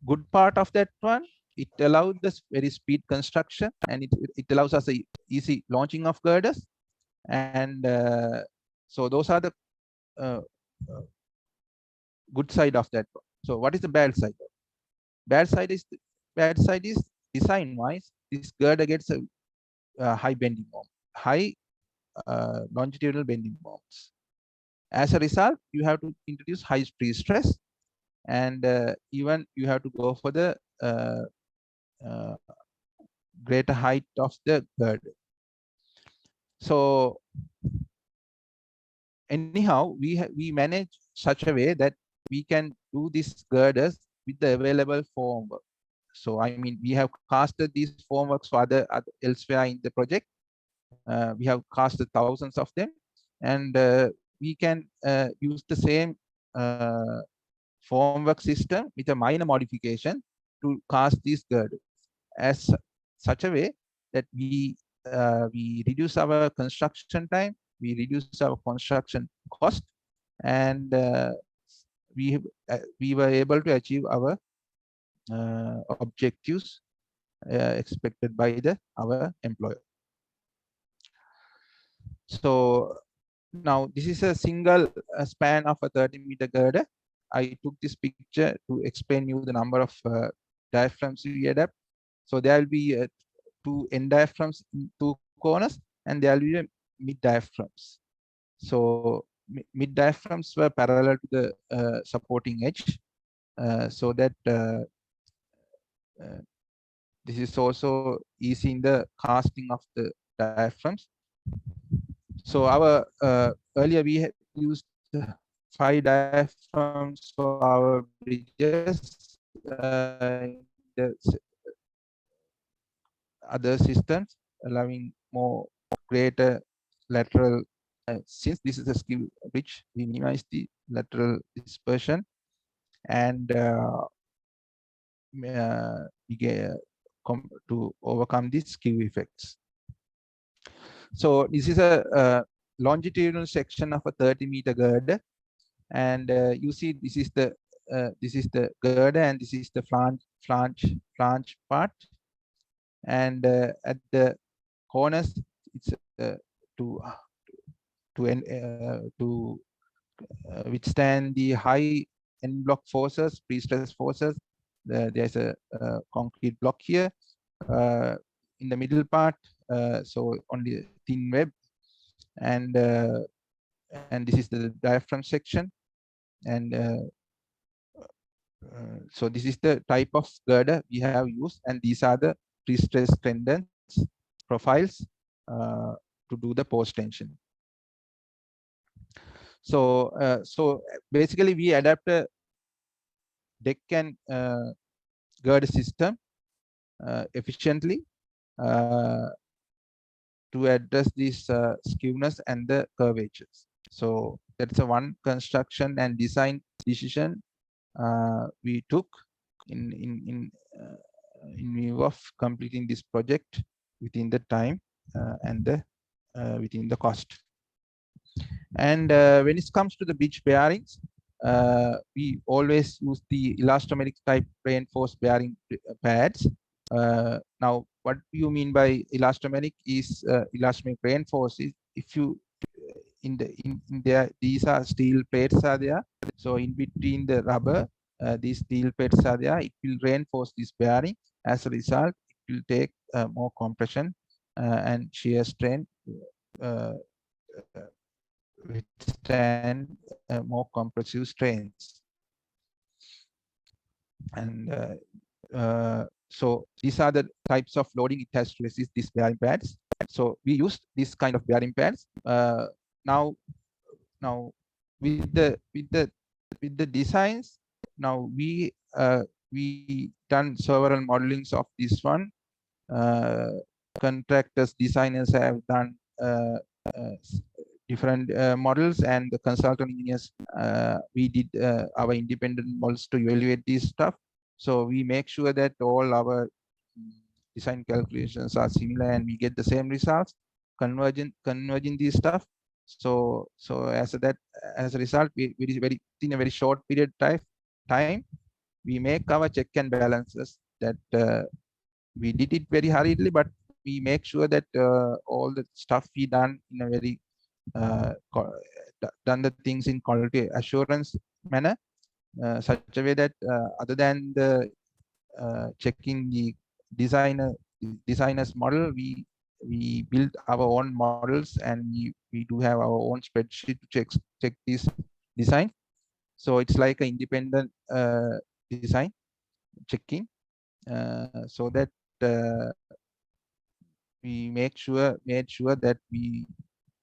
good part of that one, it allows this very speed construction, and it allows us a easy launching of girders. And so those are the uh, uh, good side of that one. So what is the bad side? Bad side is design wise, this girder gets a high bending moment, high longitudinal bending moments. As a result, you have to introduce high pre-stress, and even you have to go for the uh, greater height of the girder. So anyhow, we manage such a way that we can do these girders with the available formwork. So I mean, we have casted these formworks for other elsewhere in the project. We have casted thousands of them, and we can use the same formwork system with a minor modification to cast these girders as such a way that we reduce our construction time, we reduce our construction cost, and we were able to achieve our objectives expected by our employer. So now this is a single span of a 30-meter girder. I took this picture to explain you the number of diaphragms we adapt. So there will be 2 end diaphragms in 2 corners, and there will be mid diaphragms. So mid diaphragms were parallel to the supporting edge, so that this is also easy in the casting of the diaphragms. So our earlier we had used 5 diaphragms for our bridges, the other systems, allowing more greater lateral. Since this is a skew bridge, we minimize the lateral dispersion, and we get to overcome these skew effects. So this is a longitudinal section of a 30-meter girder, and you see this is the girder, and this is the flange part, and at the corners it's to withstand the high end block forces, pre-stress forces. There's a concrete block here in the middle part, so only thin web, and this is the diaphragm section, and so this is the type of girder we have used, and these are the pre-stress tendons profiles to do the post tension. So so basically we adapt a deck and girder system efficiently to address these skewness and the curvatures. So that's a one construction and design decision we took in view of completing this project within the time and the within the cost. And when it comes to the bridge bearings, we always use the elastomeric type reinforced bearing pads. Now, what you mean by elastomeric is elastomeric reinforced is if you in there, these are steel plates are there. So in between the rubber, these steel plates are there. It will reinforce this bearing. As a result, it will take more compression and shear strain, withstand more compressive strains. And so these are the types of loading it has to resist these bearing pads. So we used this kind of bearing pads. Now with the designs, now we done several modelings of this one contractors, designers have done different models, and the consultant engineers, we did our independent models to evaluate this stuff. So we make sure that all our design calculations are similar and we get the same results, converging this stuff. So as a result, within a very short period time, we make our check and balances that we did it very hurriedly, but we make sure that all the stuff we done in a very done the things in quality assurance manner, such a way that other than the checking the designer's model, we build our own models, and we do have our own spreadsheet to check this design. So it's like an independent design checking, so that we made sure that we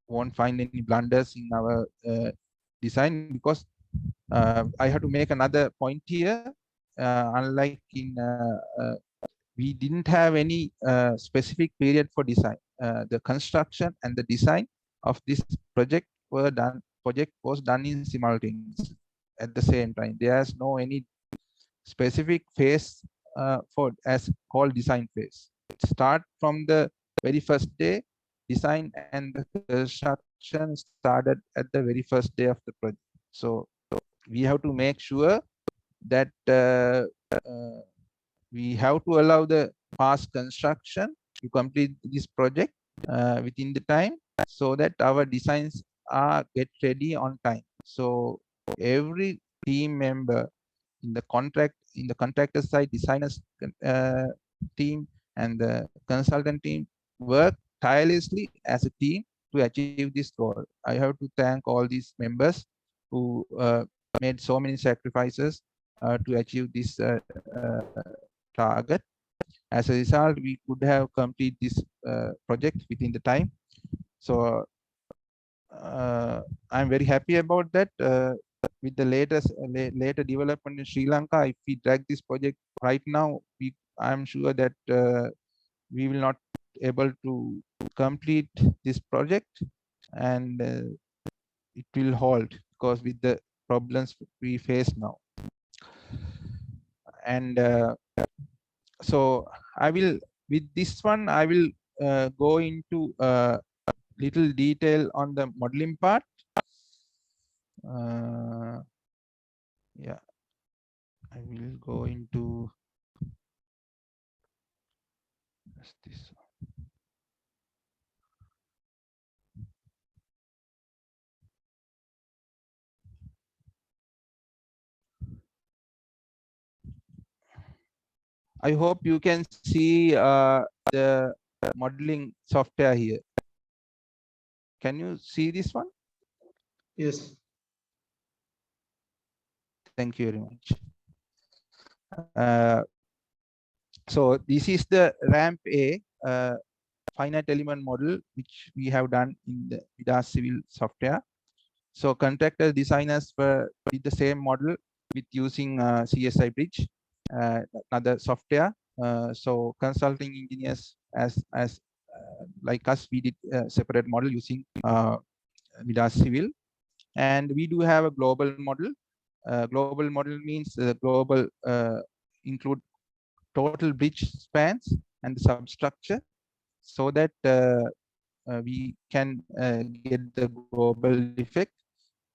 won't find any blunders in our design, because I have to make another point here. Unlike in we didn't have any specific period for design. The construction and the design of this project was done in simultaneously at the same time. There's no any specific phase for as called design phase. It start from the very first day. Design and the construction started at the very first day of the project. So we have to make sure that we have to allow the fast construction to complete this project within the time, so that our designs are get ready on time. So every team member in the contractor side, designers team and the consultant team work tirelessly as a team to achieve this goal. I have to thank all these members who made so many sacrifices to achieve this target. As a result, we could have completed this project within the time. So I'm very happy about that. With the later development in Sri Lanka, if we drag this project right now, I'm sure that we will not able to complete this project, and it will halt because with the problems we face now. And so I will, with this one, I will go into little detail on the modeling part. Yeah, I will go into this. I hope you can see the modeling software here. Can you see this one? Yes. Thank you very much. So this is the ramp A finite element model, which we have done in the Midas Civil software. So contractor designers did the same model with using CSI Bridge, another software. So consulting engineers as like us, we did a separate model using Midas Civil, and we do have a global model. Global model means the global include total bridge spans and the substructure, so that we can get the global effect.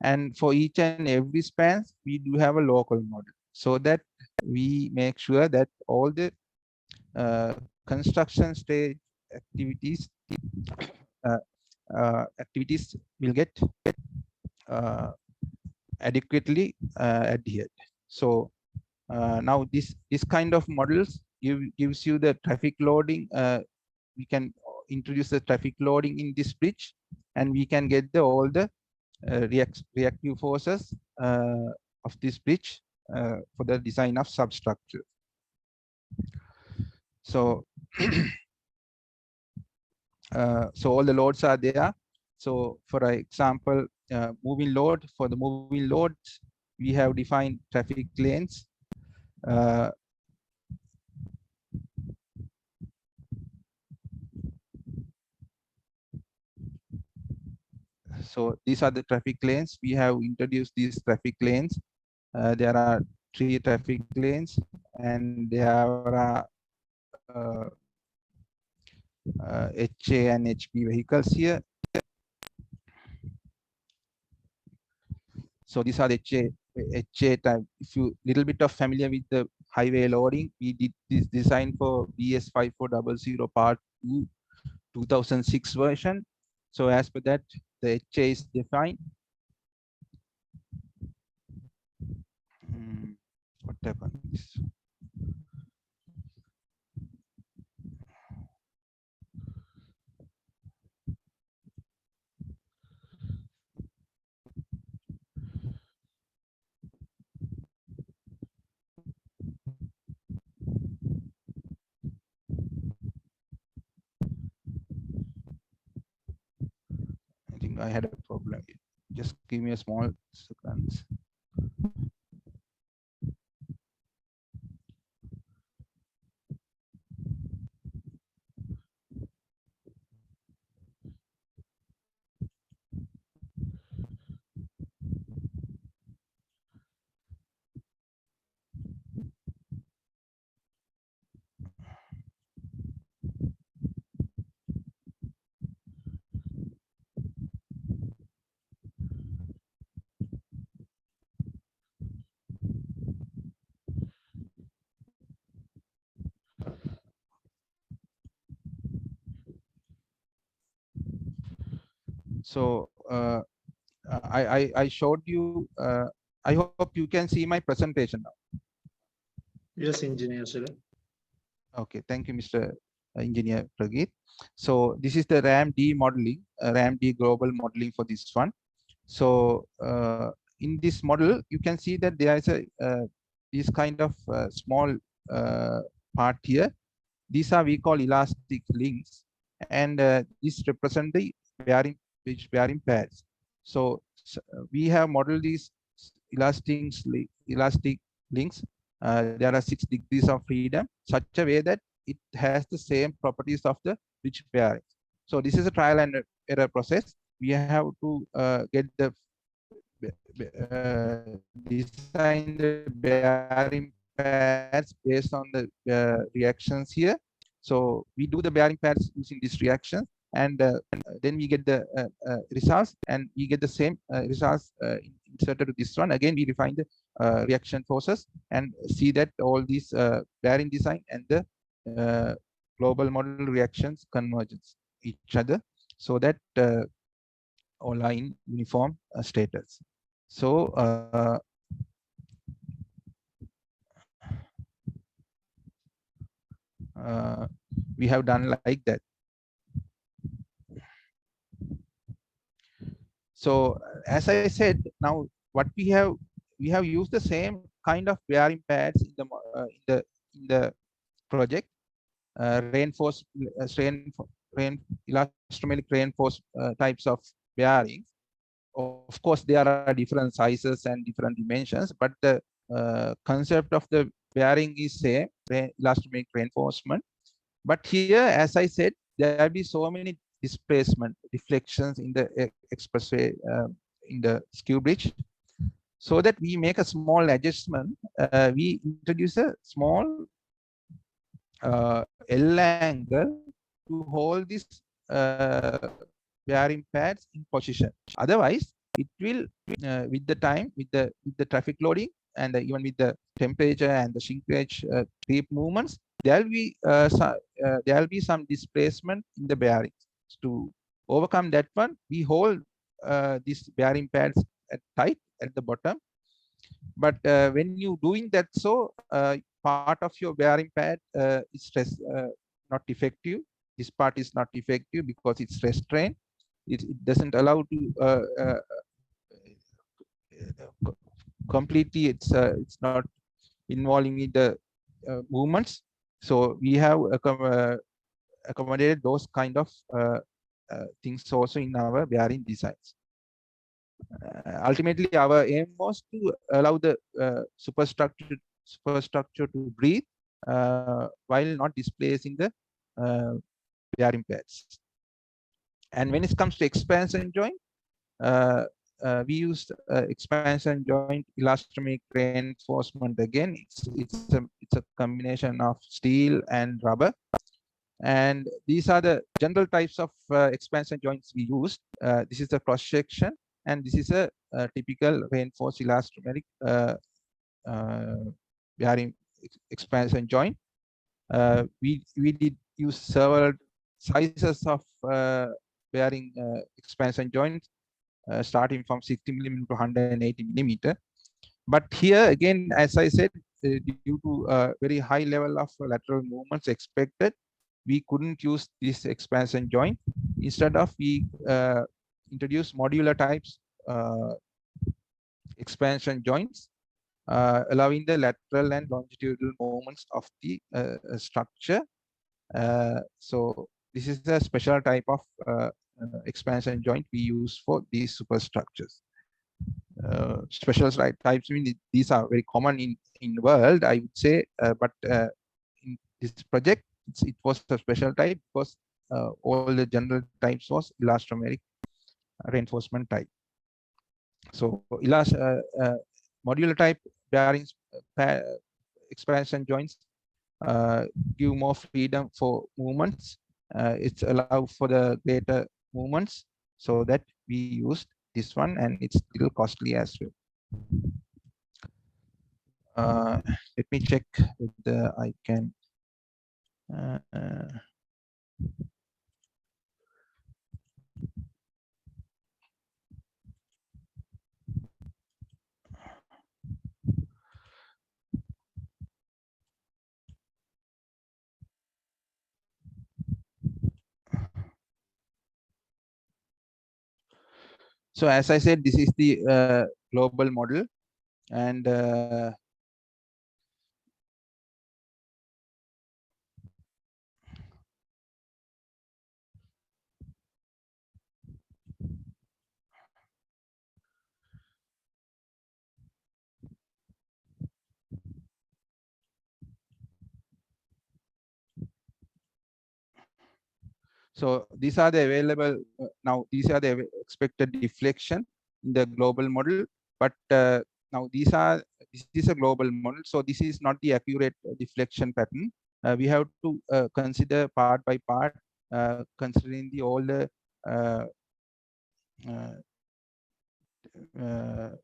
And for each and every span, we do have a local model, so that we make sure that all the construction stage activities will get adequately adhered. So now this kind of models gives you the traffic loading. We can introduce the traffic loading in this bridge, and we can get all the reactive forces of this bridge for the design of substructure. So so all the loads are there. So for example, moving load, for the moving loads, we have defined traffic lanes. So these are the traffic lanes. We have introduced these traffic lanes. There are 3 traffic lanes, and there are HA and HP vehicles here. So these are the HA type. If you little bit of familiar with the highway loading, we did this design for BS 5400 Part 2 2006 version. So as per that, the HA is defined. What happens? I think I had a problem. Just give me a small second. So I showed you. I hope you can see my presentation now. Yes, Engineer Shilan. Okay, thank you, Mr. Engineer Prageet. So this is the RAM-D modeling, RAM-D global modeling for this one. So in this model, you can see that there is a this kind of small part here. These are we call elastic links, and this represent the bearing pads. So we have modeled these elastic links. There are 6 degrees of freedom, such a way that it has the same properties of the bridge bearing. So this is a trial and error process. We have to get the design the bearing pads based on the reactions here. So we do the bearing pads using this reaction, and then we get the results, and we get the same results inserted to this one. Again, we refine the reaction forces and see that all these bearing design and the global model reactions convergence each other, so that all are in uniform status. So we have done like that. So as I said, now what we have used the same kind of bearing pads in the project, reinforced elastomeric reinforced types of bearings. Of course, there are different sizes and different dimensions, but the concept of the bearing is same, elastomeric reinforcement. But here, as I said, there will be so many displacement deflections in the expressway in the Skew bridge, so that we make a small adjustment. We introduce a small L angle to hold this bearing pads in position. Otherwise, it will with the time, with the traffic loading, and even with the temperature and the shrinkage creep movements, there will be some displacement in the bearings. To overcome that one, we hold these bearing pads tight at the bottom. But when you doing that, so part of your bearing pad is not effective. This part is not effective because it's restrained. It doesn't allow to completely. It's not involving in the movements. So we have accommodated those kind of things also in our bearing designs. Ultimately, our aim was to allow the superstructure to breathe while not displacing the bearing pads. And when it comes to expansion joint, we used expansion joint elastomeric reinforcement again. It's a combination of steel and rubber. And these are the general types of expansion joints we used. This is the cross section, and this is a typical reinforced elastomeric bearing expansion joint. We did use several sizes of bearing expansion joints, starting from 60 millimeter to 180 millimeter. But here again, as I said, due to very high level of lateral movements expected, we couldn't use this expansion joint. Instead of, we introduced modular types expansion joints, allowing the lateral and longitudinal movements of the structure. So this is the special type of expansion joint we use for these superstructures. Special types, I mean, these are very common in the world, I would say, but in this project, it was a special type because all the general types was elastomeric reinforcement type. So modular type bearings expansion joints give more freedom for movements. It's allow for the greater movements, so that we used this one, and it's still costly as well. Let me check whether I can. So as I said, this is the global model, and so these are the available now. These are the expected deflection in the global model, but now this is a global model, so this is not the accurate deflection pattern. We have to consider part by part, considering all the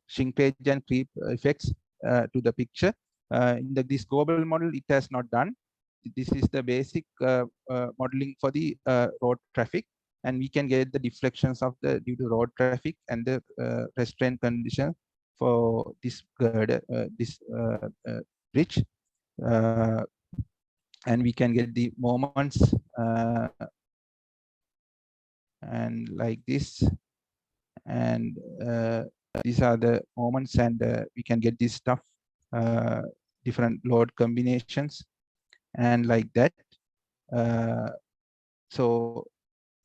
shrinkage and creep effects to the picture. In this global model, it has not done. This is the basic modeling for the road traffic, and we can get the deflections of the due to road traffic and the restraint condition for this girder, this bridge, and we can get the moments and like this, and these are the moments, and we can get this stuff, different load combinations, and like that. So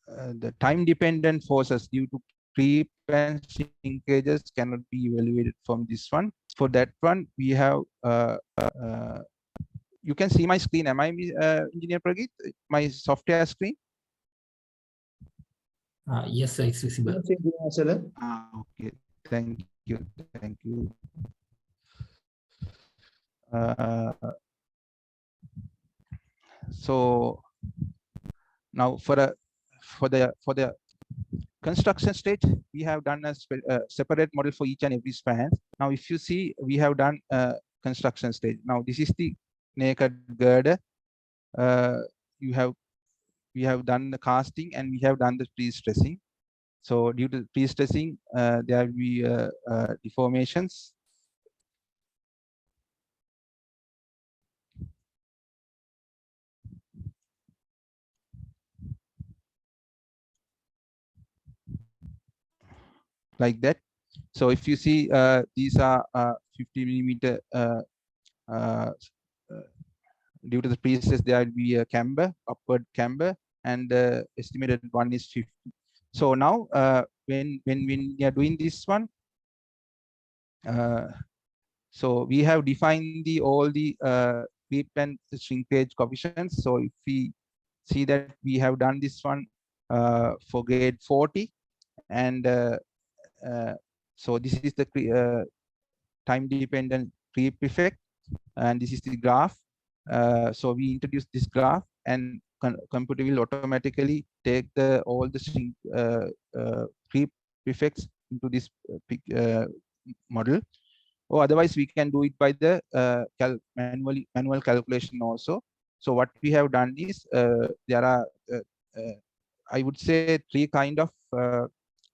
the time dependent forces due to creep and shrinkages cannot be evaluated from this one. For that one, we have you can see my screen. Am I Engineer Pragit? My software screen? Yes, sir, it's visible. Okay, thank you. So now for the construction stage, we have done a separate model for each and every span. Now, if you see, we have done construction stage. Now, this is the naked girder. We have done the casting, and we have done the pre-stressing. So due to pre-stressing, there will be deformations. Like that. So if you see, these are 50 millimeter. Due to the pre-stress, there will be a camber, upward camber, and estimated one is 50. So now, when we are doing this one, so we have defined all the creep and shrinkage coefficients. So if we see that we have done this one for grade 40, and so this is the time dependent creep effect, and this is the graph. So we introduce this graph, and computer will automatically take all the creep effects into this model, or otherwise we can do it by the manual calculation also. So what we have done is there are I would say three kind of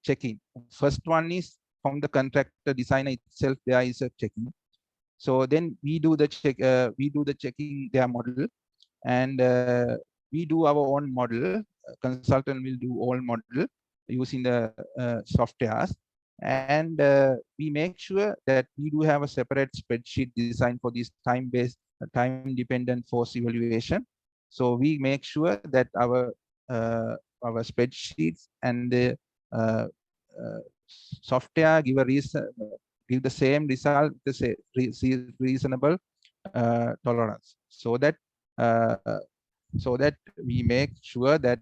checking. First one is from the contractor designer itself, there is a checking. So then we do the checking their model, and we do our own model. Consultant will do all model using the softwares, and we make sure that we do have a separate spreadsheet designed for this time dependent force evaluation. So we make sure that our spreadsheets and the software give the same result, reasonable tolerance, so that we make sure that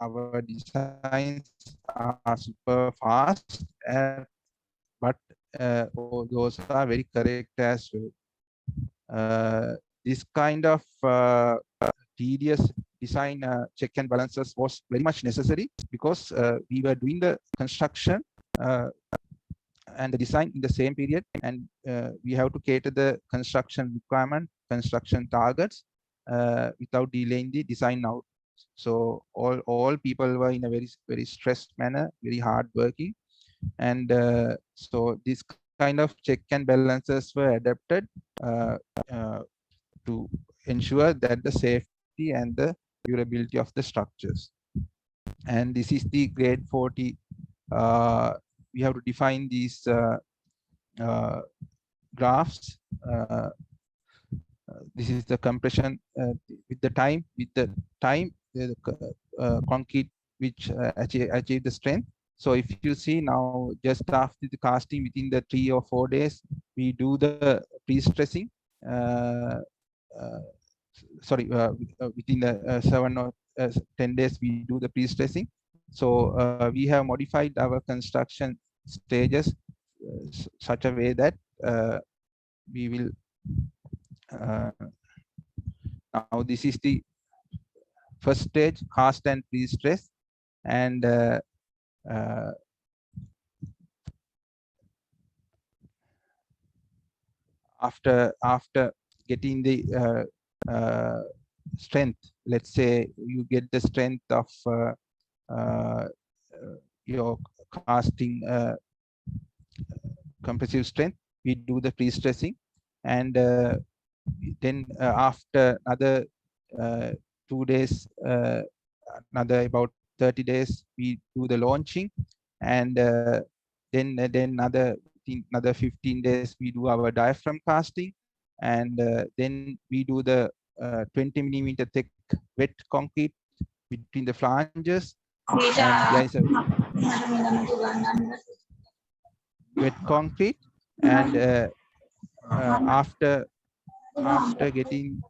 our designs are super fast, but those are very correct as well. This kind of tedious design check and balances was very much necessary, because we were doing the construction and the design in the same period, and we have to cater the construction requirement, construction targets, without delaying the design out. So all people were in a very stressed manner, very hard working, and so this kind of check and balances were adapted to ensure that the safety and the durability of the structures. And this is the grade 40. We have to define these graphs. This is the compression with the time the concrete which achieve the strength. So if you see now, just after the casting, within the 3 or 4 days, we do the pre-stressing. Within the 7 or 10 days, we do the pre-stressing. So we have modified our construction stages such a way that we will now this is the first stage, cast and pre-stress, and after getting the strength, let's say you get the strength of your casting compressive strength, we do the pre-stressing, and then after another 2 days, another about 30 days, we do the launching, and then another 15 days we do our diaphragm casting, and then we do the 20 millimeter thick wet concrete between the flanges, and there is a wet concrete, and after getting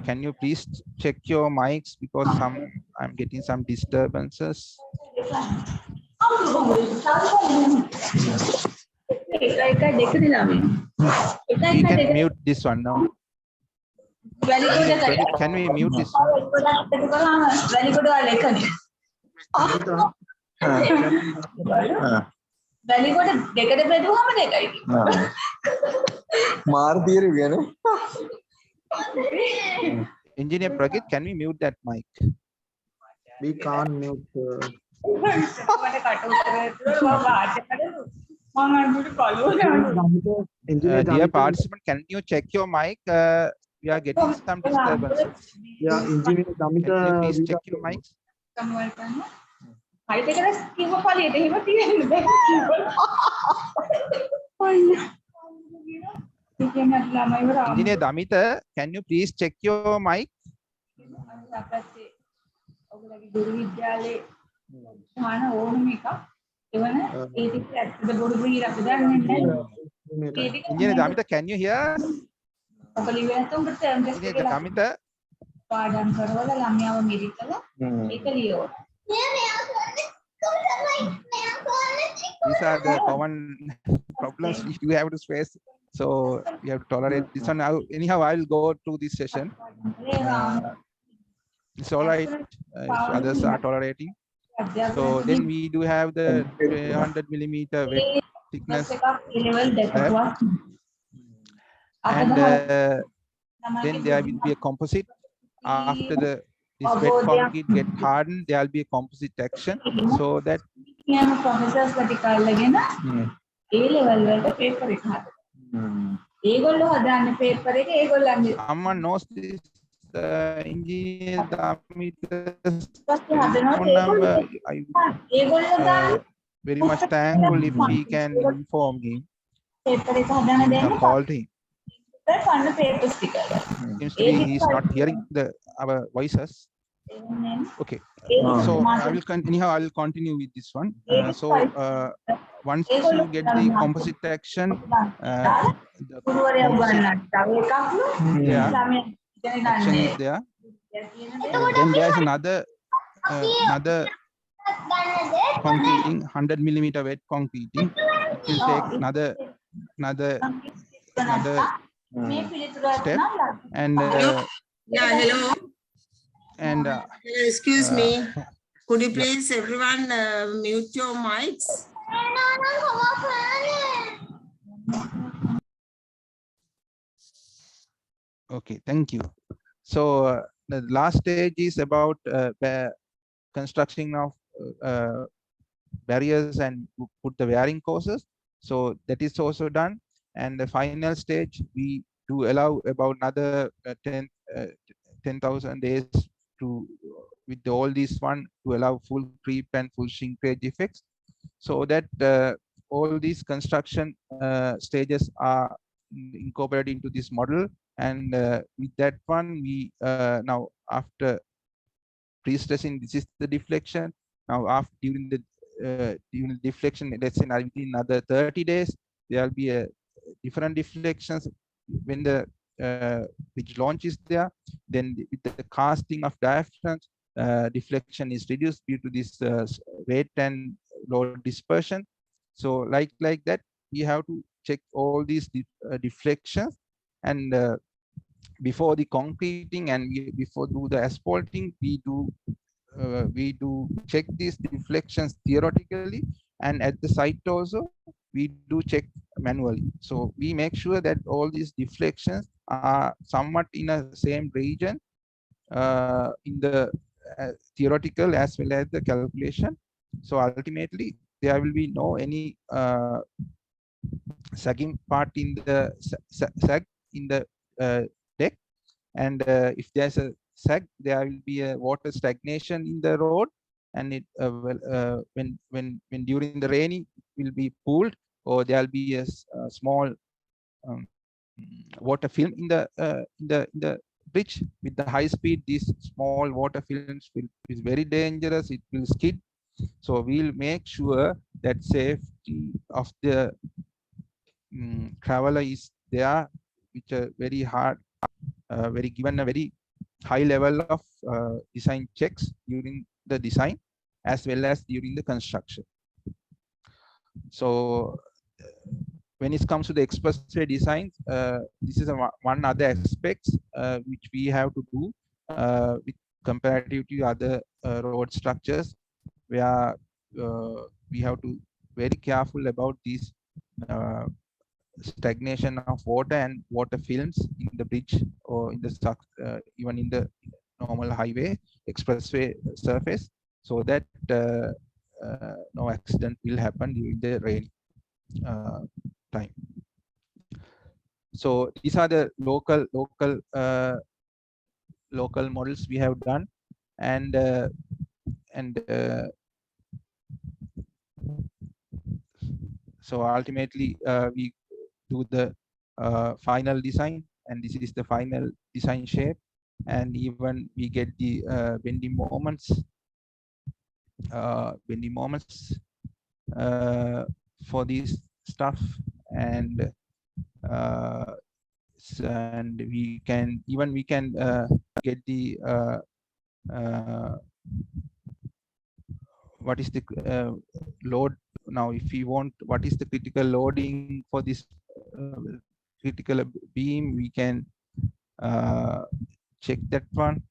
can you please check your mics, because I'm getting some disturbances. We can mute this one now. Can we mute this one? Engineer Pragit, can we mute that mic? We can't mute. Dear participant, can you check your mic? We are getting some disturbances. Yeah, Engineer Damita, can you please check your mics? Engineer Damita, can you please check your mic? Engineer Damita, can you hear us? ini Kamita පාඩම් කරවල ළමයාව මිරිකලා ඒක ලියවන. these are the common problems you have to face, so you have to tolerate this one. Anyhow, I will go to this session. It's all right if others are tolerating. So then we do have the 200 millimeter wet thickness slab. And then there will be a composite. After this wet concrete get hardened, there will be a composite action, so that ප්‍රොෆෙසර්ස් ටික අල්ලගෙන ඒ level වලට paper එක හදනවා. ඒගොල්ලෝ හදාන්නේ paper එක ඒගොල්ලන්ගේ someone knows this engineer very much thankful if we can inform him. Paper එක හදාන We දෙන්න have called him. පන්න පේපර්ස් ටික. Seems to be he's not hearing our voices. Okay, so I will anyhow I will continue with this one. Once you get the composite action, the composite action is there. Then there is another concreting, 100 millimeter wet concreting. It will take another step. And Yeah, hello. and Excuse me. Could you please everyone mute your mics? okay, thank you. So the last stage is about construction of barriers and put the wearing courses. So that is also done. And the final stage, we do allow about another 10,000 days to with all this one to allow full creep and full shrinkage effects, so that all these construction stages are incorporated into this model. And with that one, we now after pre-stressing, this is the deflection. Now after during the deflection, let's say within another 30 days, there will be a different deflections when the which launch is there. Then with the casting of diaphragms, deflection is reduced due to this weight and load dispersion. So like that, we have to check all these deflections. And before the concreting and before do the asphalting, we do check these deflections theoretically, and at the site also we do check manually. So we make sure that all these deflections are somewhat in a same region in the theoretical as well as the calculation. So ultimately there will be no any sagging part in the sag in the deck. And if there's a sag, there will be a water stagnation in the road, and it when during the rainy it will be pooled, or there will be a small water film in the bridge. With the high speed, these small water films is very dangerous. It will skid. So we'll make sure that safety of the traveler is there, which are very hard, given a very high level of design checks during the design as well as during the construction. So when it comes to the expressway designs, this is one other aspects which we have to do with comparative to other road structures, where we have to very careful about these stagnation of water and water films in the bridge or in the even in the normal highway expressway surface, so that no accident will happen during the rain time. So these are the local models we have done. And so ultimately we do the final design, and this is the final design shape. And even we get the bending moments for this stuff. And and we can get the what is the load now. If we want what is the critical loading for this critical beam, we can check that one.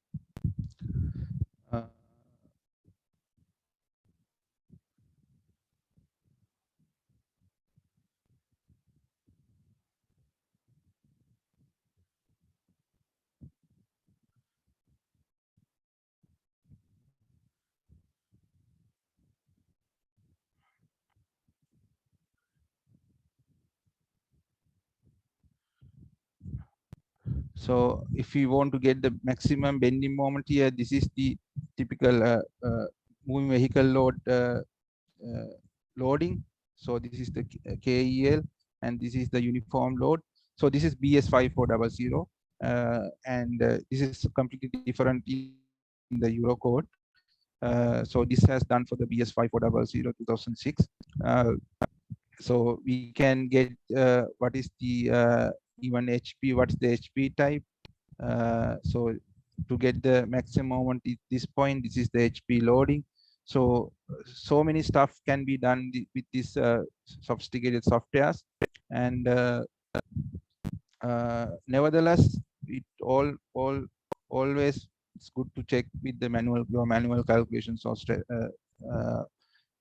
Uh, So if we want to get the maximum bending moment here, this is the typical moving vehicle load loading. So this is the KEL, and this is the uniform load. So this is BS5400, and this is completely different in the Eurocode. So this has done for the BS5400 2006. So we can get what is the even HP, what's the HP type. So to get the maximum moment at this point, this is the HP loading. So many stuff can be done with this sophisticated softwares, and nevertheless, it always it's good to check with the your manual calculations or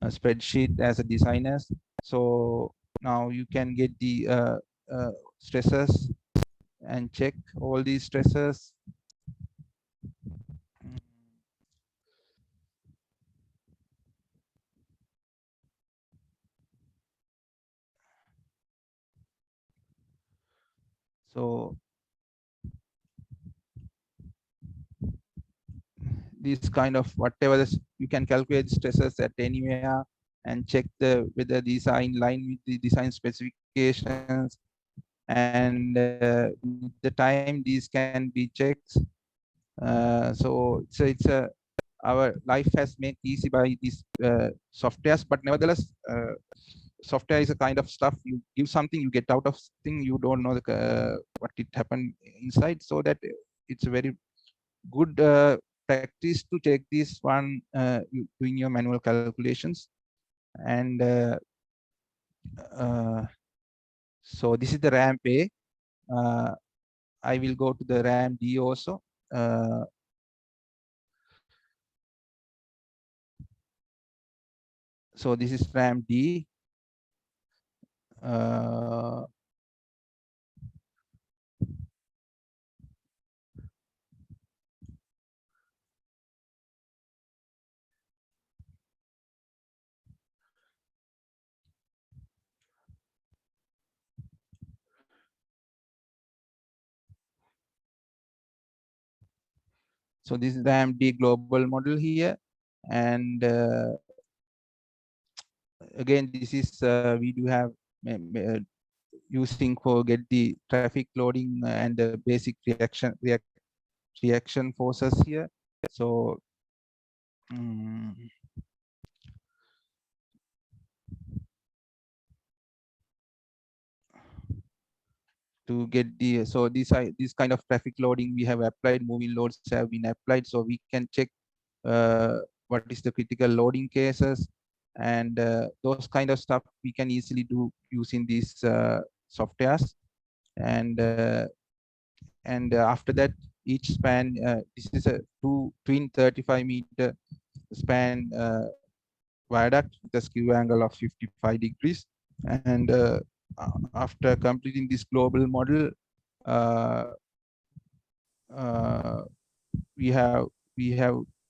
a spreadsheet as a designers. So now you can get the stresses and check all these stresses. So this kind of whatever this, you can calculate stresses at anywhere and check whether these are in line with the design specifications, and with the time these can be checked. So it's a our life has made easy by these softwares, but nevertheless software is a kind of stuff. You give something, you get out of thing, you don't know what it happened inside. So that it's a very good practice to check this one doing your manual calculations. And so this is the ramp A. I will go to the ramp D also. So this is ramp D. So this is the MD global model here, and again, this is we do have using for get the traffic loading and the basic reaction forces here. So to get the this kind of traffic loading we have applied, moving loads have been applied, so we can check what is the critical loading cases, and those kind of stuff we can easily do using these softwares. And after that, each span, this is a twin 35-meter span viaduct with a skew angle of 55 degrees. And after completing this global model, we have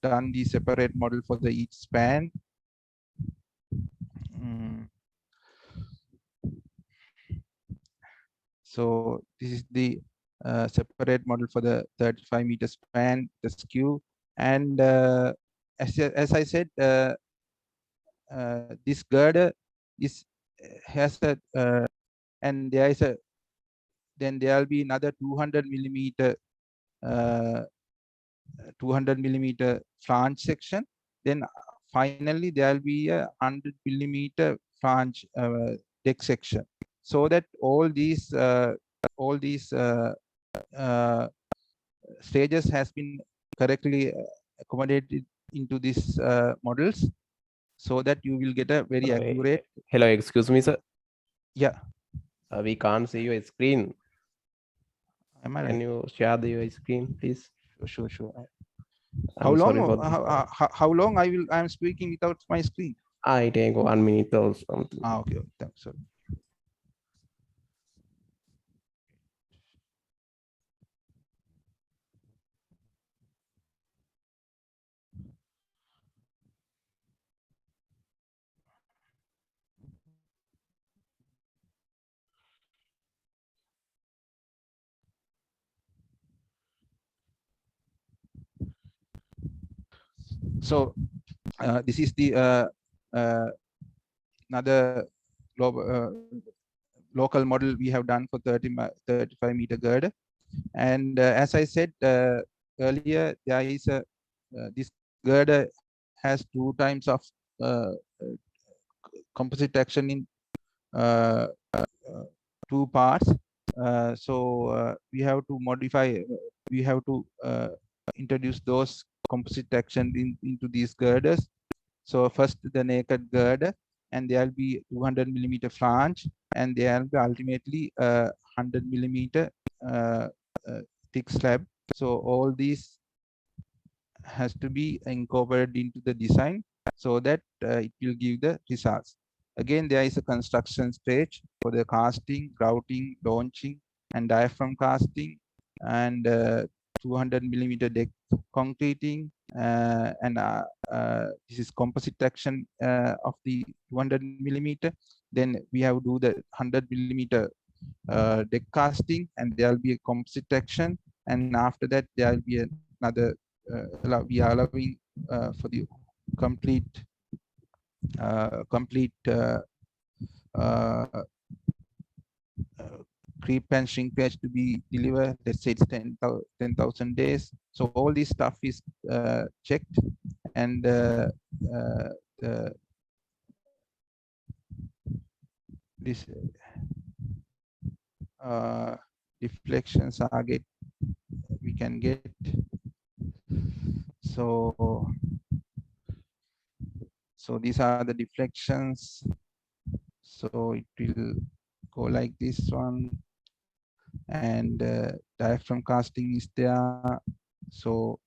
done the separate model for the each span. So this is the separate model for the 35-meter span, the skew, and as I said, this girder has a and there is a then there will be another 200 millimeter 200 millimeter flange section. Then finally there will be a 100 millimeter flange deck section, so that all these all these stages has been correctly accommodated into these models, so that you will get a very accurate. Hello, excuse me, sir. Yeah. We can't see your screen. Am I Can right? you share your screen, please? Sure. I'm sorry for this. How long I am speaking without my screen? I take 1 minute or something. Okay. Thanks. Sorry. So this is the another local model we have done for 35 meter girder. And as I said earlier, there is a this girder has 2 times of composite action in 2 parts. So we have to modify, we have to introduce those composite action into these girders. So first the naked girder, and there will be 200 millimeter flange, and there will be ultimately 100 millimeter thick slab. So all these has to be incorporated into the design, so that it will give the results. Again, there is a construction stage for the casting, grouting, launching, and diaphragm casting, and 200 millimeter deck concreting, and this is composite action of the 200 millimeter. Then we have to do the 100 millimeter deck casting, and there will be a composite action, and after that there will be another we are allowing for the complete creep and shrinkage to be delivered. Let's say it's 10,000 days. So all this stuff is checked, and this deflections are we can get. So these are the deflections. So it will go like this one, and diaphragm casting is there. So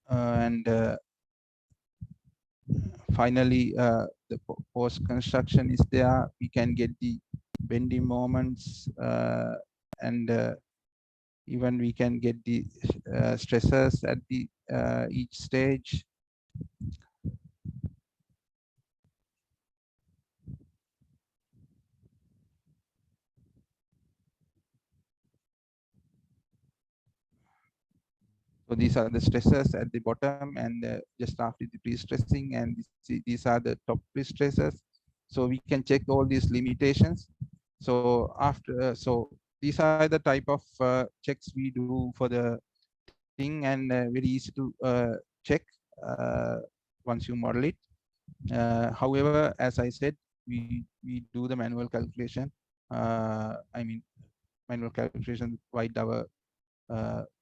and finally the post construction is there. We can get the bending moments, and even we can get the stresses at the each stage. So these are the stressors at the bottom, and just after the pre-stressing, and these are the top pre-stressors. So we can check all these limitations. So after, so these are the type of checks we do for the thing, and very easy to check once you model it. However, as I said, we do the manual calculation. I mean, manual calculation by our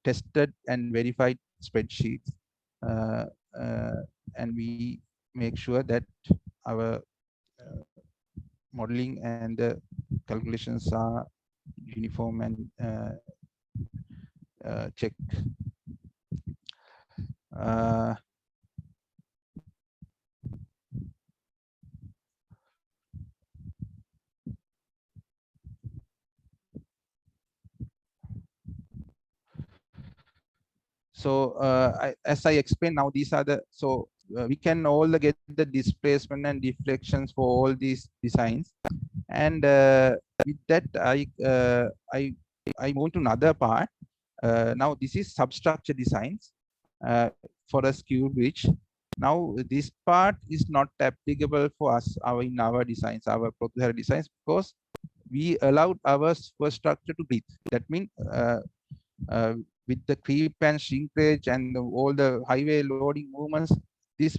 tested and verified spreadsheets, and we make sure that our modeling and the calculations are uniform and check. So as I explained, now these are the, so we can all get the displacement and deflections for all these designs, and with that I move to another part. Now this is substructure designs for a skewed bridge. Now this part is not applicable for us in our designs, our prototype designs, because we allowed our superstructure to breathe. That means with the creep and shrinkage and all the highway loading movements, this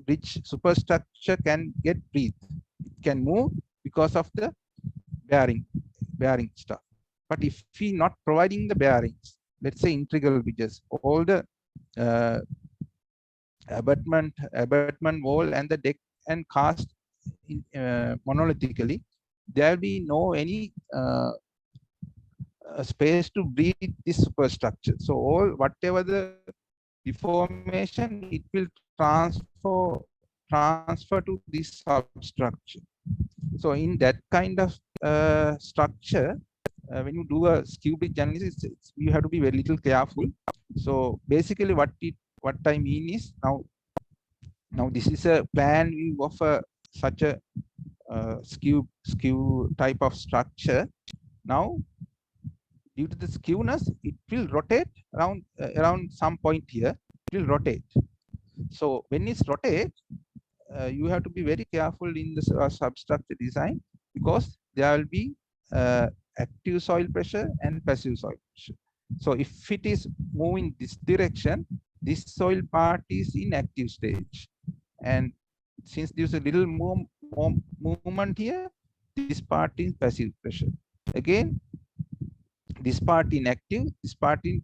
bridge superstructure can get breathe. It can move because of the bearing stuff. But if we not providing the bearings, let's say integral bridges, all the abutment wall and the deck and cast in, monolithically, there will be no any space to breathe this superstructure. So all whatever the deformation, it will transfer to this substructure. So in that kind of structure, when you do a skew bridge analysis, you have to be very little careful. So basically, what I mean is now this is a plan view of such a skew type of structure. Now, due to the skewness, it will rotate around some point here. It will rotate. So when it's rotate, you have to be very careful in the substructure design, because there will be active soil pressure and passive soil pressure. So if it is moving this direction, this soil part is in active stage, and since there's a little more movement here, this part is passive pressure. Again, this part in active, this part in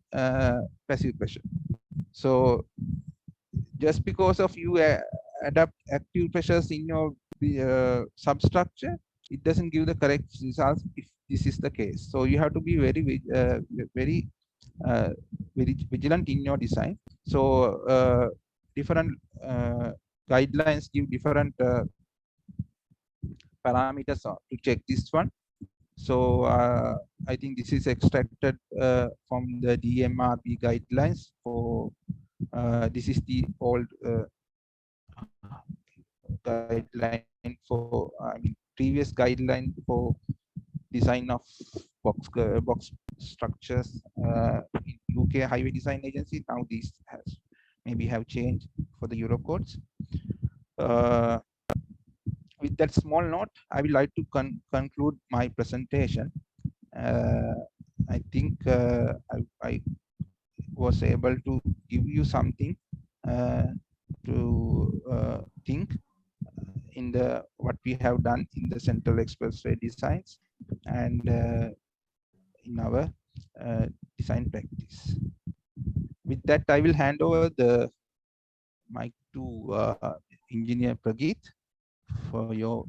passive pressure. So just because of you adapt active pressures in your substructure, it doesn't give the correct results if this is the case. So you have to be very vigilant in your design. So different guidelines give different parameters to check this one. So I think this is extracted from the DMRB guidelines. For this is the old guideline for previous guideline for design of box structures in UK Highway Design Agency. Now these has maybe have changed for the Euro codes. With that small note, I would like to conclude my presentation. I think I was able to give you something to think in the what we have done in the Central Expressway designs and in our design practice. With that, I will hand over the mic to Engineer Prageet for your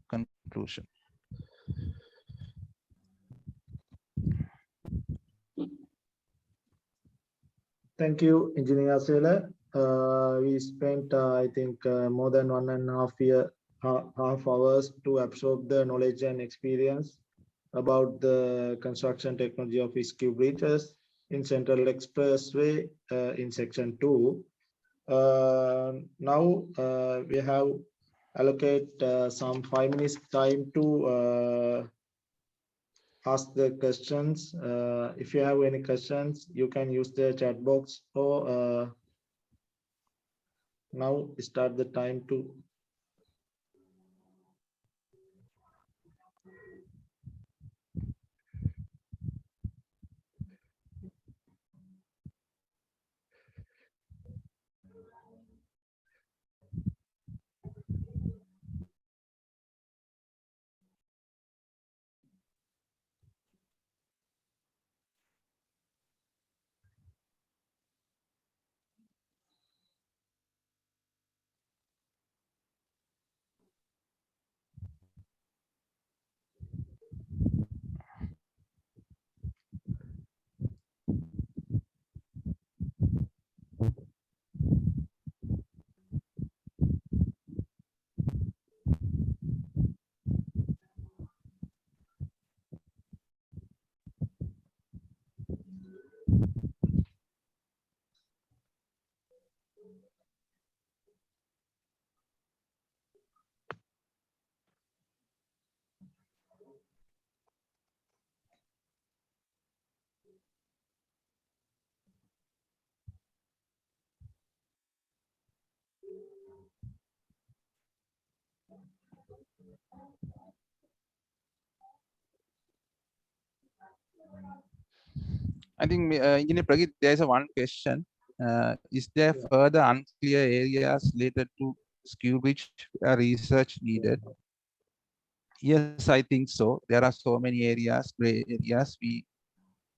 conclusion. Thank you, Engineer Sela. We spent, I think, more than 1.5 hours to absorb the knowledge and experience about the construction technology of skew bridges in Central Expressway in section 2. Now we have allocate some 5 minutes time to ask the questions. If you have any questions, you can use the chat box, or now start the time to. I think Engineer Prageet, there is one question Is there further unclear areas related to Skew which research needed? Yes, I think so. There are so many areas, gray areas we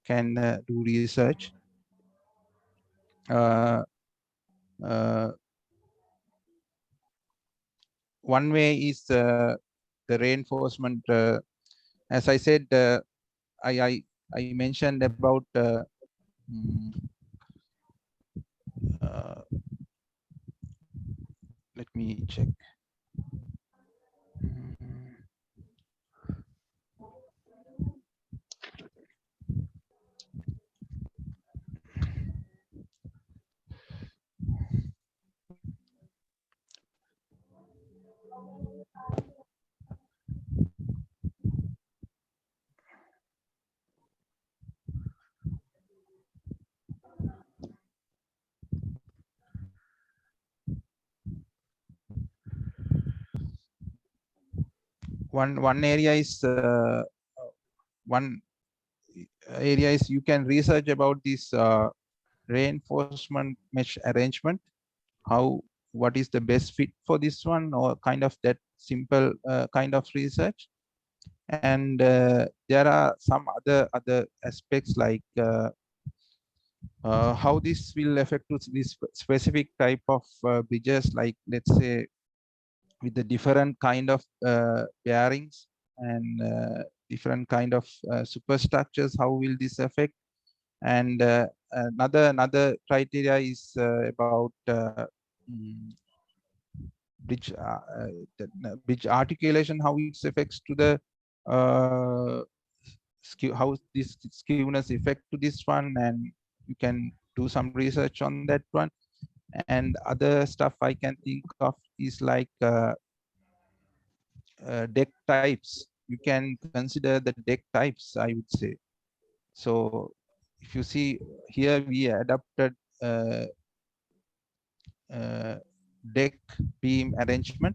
can do research. One way is the reinforcement. As I said, I mentioned about let me check. One area is you can research about this reinforcement mesh arrangement. What is the best fit for this one, or kind of that simple kind of research. And there are some other aspects like how this will affect this specific type of bridges, like let's say with the different kind of bearings and different kind of superstructures, how will this affect? And another criteria is about bridge articulation, how it affects to the skew, how this skewness affect to this one, and you can do some research on that one. And other stuff I can think of is like deck types. You can consider the deck types, I would say. So if you see here, we adapted deck beam arrangement.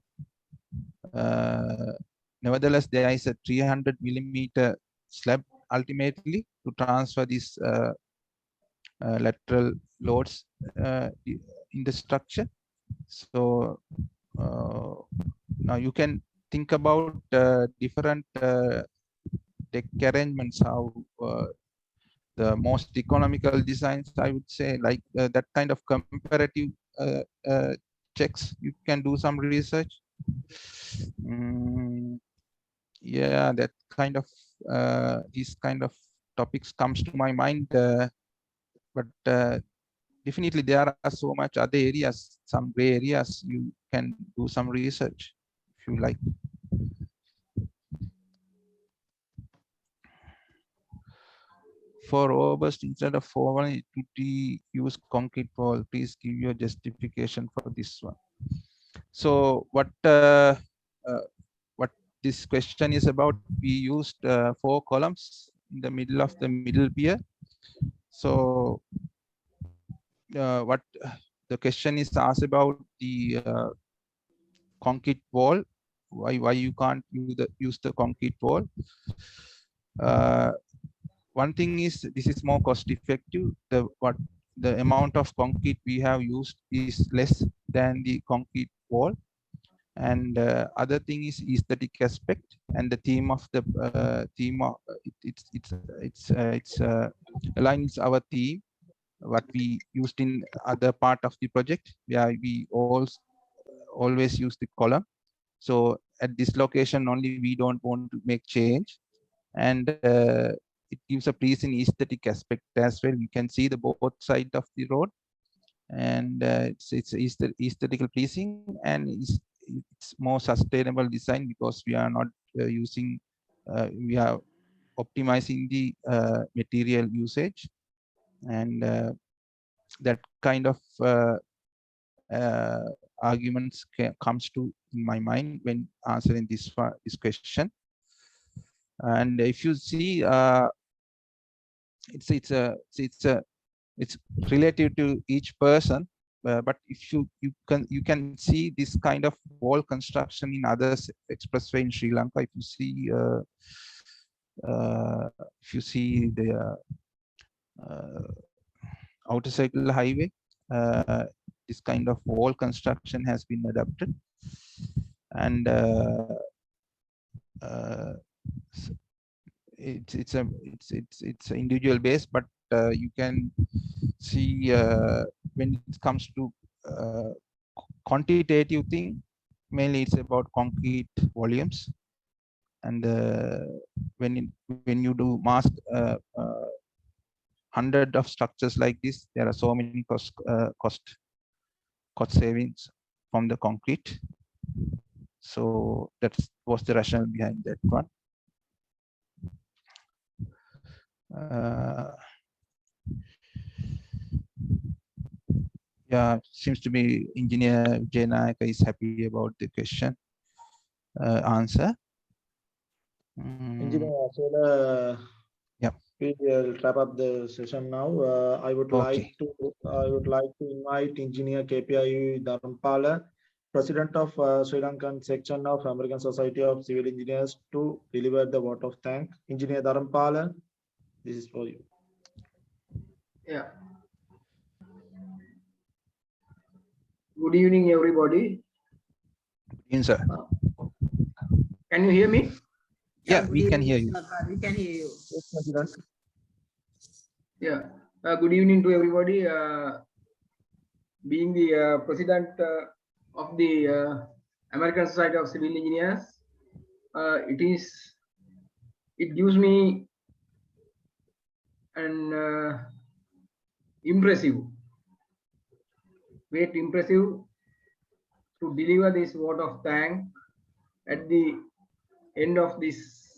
Nevertheless, there is a 300 millimeter slab ultimately to transfer these lateral loads in the structure. So now you can think about different deck arrangements, how the most economical designs, I would say, like that kind of comparative checks. You can do some research. Yeah, that kind of these kind of topics comes to my mind, but definitely there are so much other areas, some gray areas. You can do some research if you like. For robust instead of forward to use concrete wall, please give your justification for this one. So what this question is about, we used 4 columns in the middle of the middle pier. So what the question is asked about the concrete wall, why you can't use the concrete wall. One thing is, this is more cost effective. The amount of concrete we have used is less than the concrete wall. And other thing is aesthetic aspect, and the theme of the theme of it's aligns our theme what we used in other part of the project, where we always use the column. So at this location only, we don't want to make change, and it gives a pleasing aesthetic aspect as well. You can see the both side of the road, and it's aesthetically pleasing, and it's more sustainable design, because we are not using we are optimizing the material usage, and that kind of arguments comes to my mind when answering this question. And if you see, it's relative to each person, but if you can see this kind of wall construction in other expressway in Sri Lanka. If you see the outer circle highway, this kind of wall construction has been adopted, and it's an individual base, but you can see when it comes to quantitative thing, mainly it's about concrete volumes, and when you do mass hundred of structures like this, there are so many cost savings from the concrete. So that was the rationale behind that one. Yeah, seems to be Engineer Janaka is happy about the question answer. Engineer Asela, yeah, we will wrap up the session now. I would like to invite Engineer KPI Dharampala, President of Sri Lankan section of American Society of Civil Engineers, to deliver the vote of thanks. Engineer Dharampala, this is for you. Yeah. Good evening, everybody. In sir. Can you hear me? Yeah, we can hear you. We can hear you. Yeah. Good evening to everybody. Being the president of the American Society of Civil Engineers, it gives me an great impressive to deliver this vote of thanks at the end of this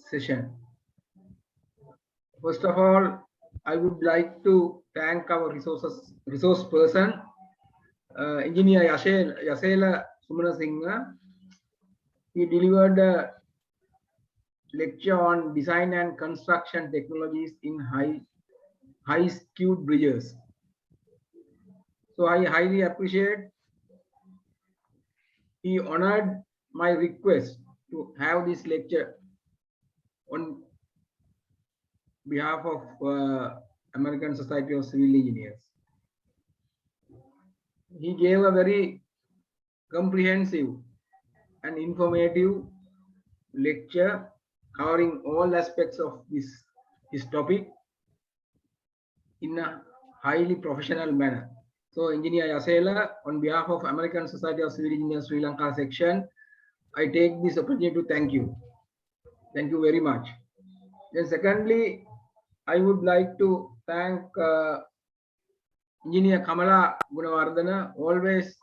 session. First of all, I would like to thank our resource person, Engineer Yasela Sumanasinghe. He delivered a lecture on design and construction technologies in high skewed bridges. So I highly appreciate. He honored my request to have this lecture on behalf of American Society of Civil Engineers. He gave a very comprehensive and informative lecture covering all aspects of this topic in a highly professional manner. So Engineer Yasela, on behalf of American Society of Civil Engineers Sri Lanka section, I take this opportunity to thank you. Thank you very much. Then secondly, I would like to thank Engineer Kamala Gunawardana, always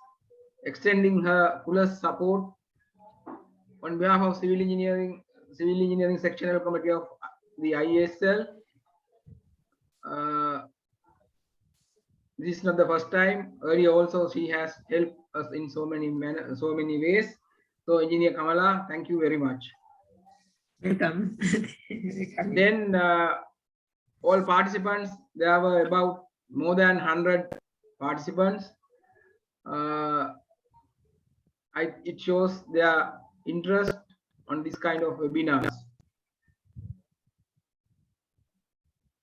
extending her fullest support on behalf of Civil Engineering Sectional Committee of the IESL. This is not the first time. Earlier also she has helped us in so many ways. So Engineer Kamala, thank you very much. Welcome. Then all participants, there were about more than 100 participants. It shows their interest on this kind of webinars.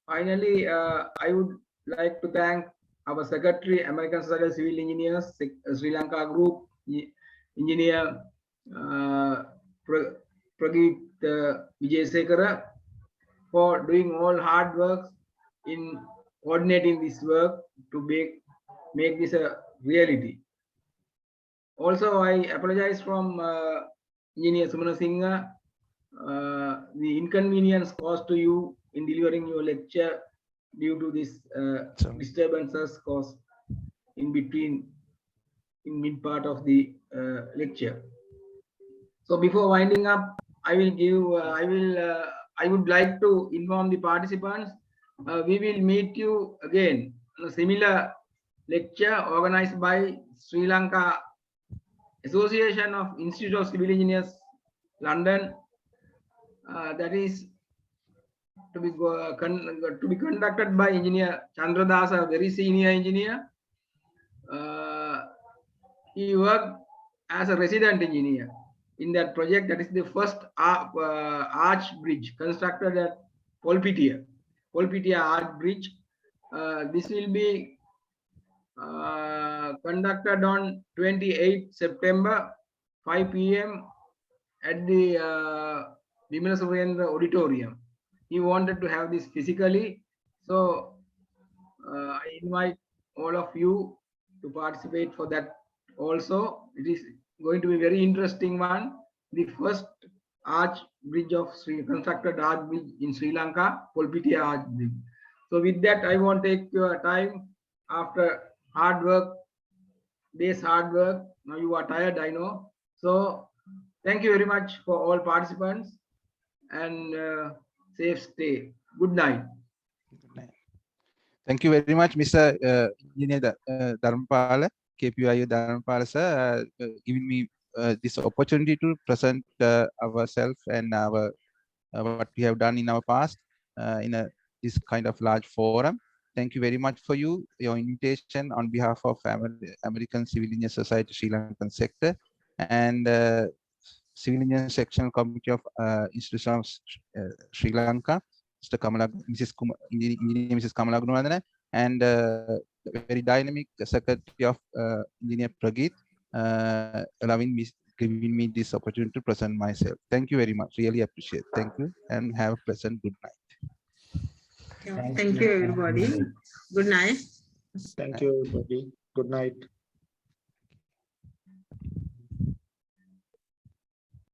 Finally, I would like to thank our Secretary, American Society of Civil Engineers, Sri Lanka Group, Engineer Prageet Vijaysekara, for doing all hard work in coordinating this work to make this a reality. Also, I apologize from Engineer Sumanasinghe, the inconvenience caused to you in delivering your lecture due to this disturbances caused in mid part of the lecture. So before winding up, I would like to inform the participants. We will meet you again in a similar lecture organized by Sri Lanka Association of Institute of Civil Engineers, London. That is to be conducted by Engineer Chandradasa, a very senior engineer. He worked as a resident engineer in that project. That is the first arch bridge constructed at Polpitia Arch Bridge. This will be conducted on 28 September, 5 p.m. at the Vimala Surendra Auditorium. He wanted to have this physically, so I invite all of you to participate for that also. It is going to be very interesting one. The first arch bridge of constructed arch bridge in Sri Lanka, Polpitia Arch Bridge. So with that, I won't take your time. After hard work, days hard work, now you are tired, I know. So thank you very much for all participants and safe stay. Good night. Thank you very much, Mr. Engineer Dharmapala, KPIU Dharmapala sir, giving me this opportunity to present ourselves and our what we have done in our past in this kind of large forum. Thank you very much for your invitation on behalf of American Civil Engineer Society Sri Lankan sector and Civil Engineer Sectional Committee of Institution of Sri Lanka, Mr. Engineer Mrs. Kamala Gunawardena, and very dynamic Secretary of Engineer Pragit, giving me this opportunity to present myself. Thank you very much. Really appreciate. Thank you and have a pleasant good night. Thank you, everybody. Good night. Thank you, everybody. Good night.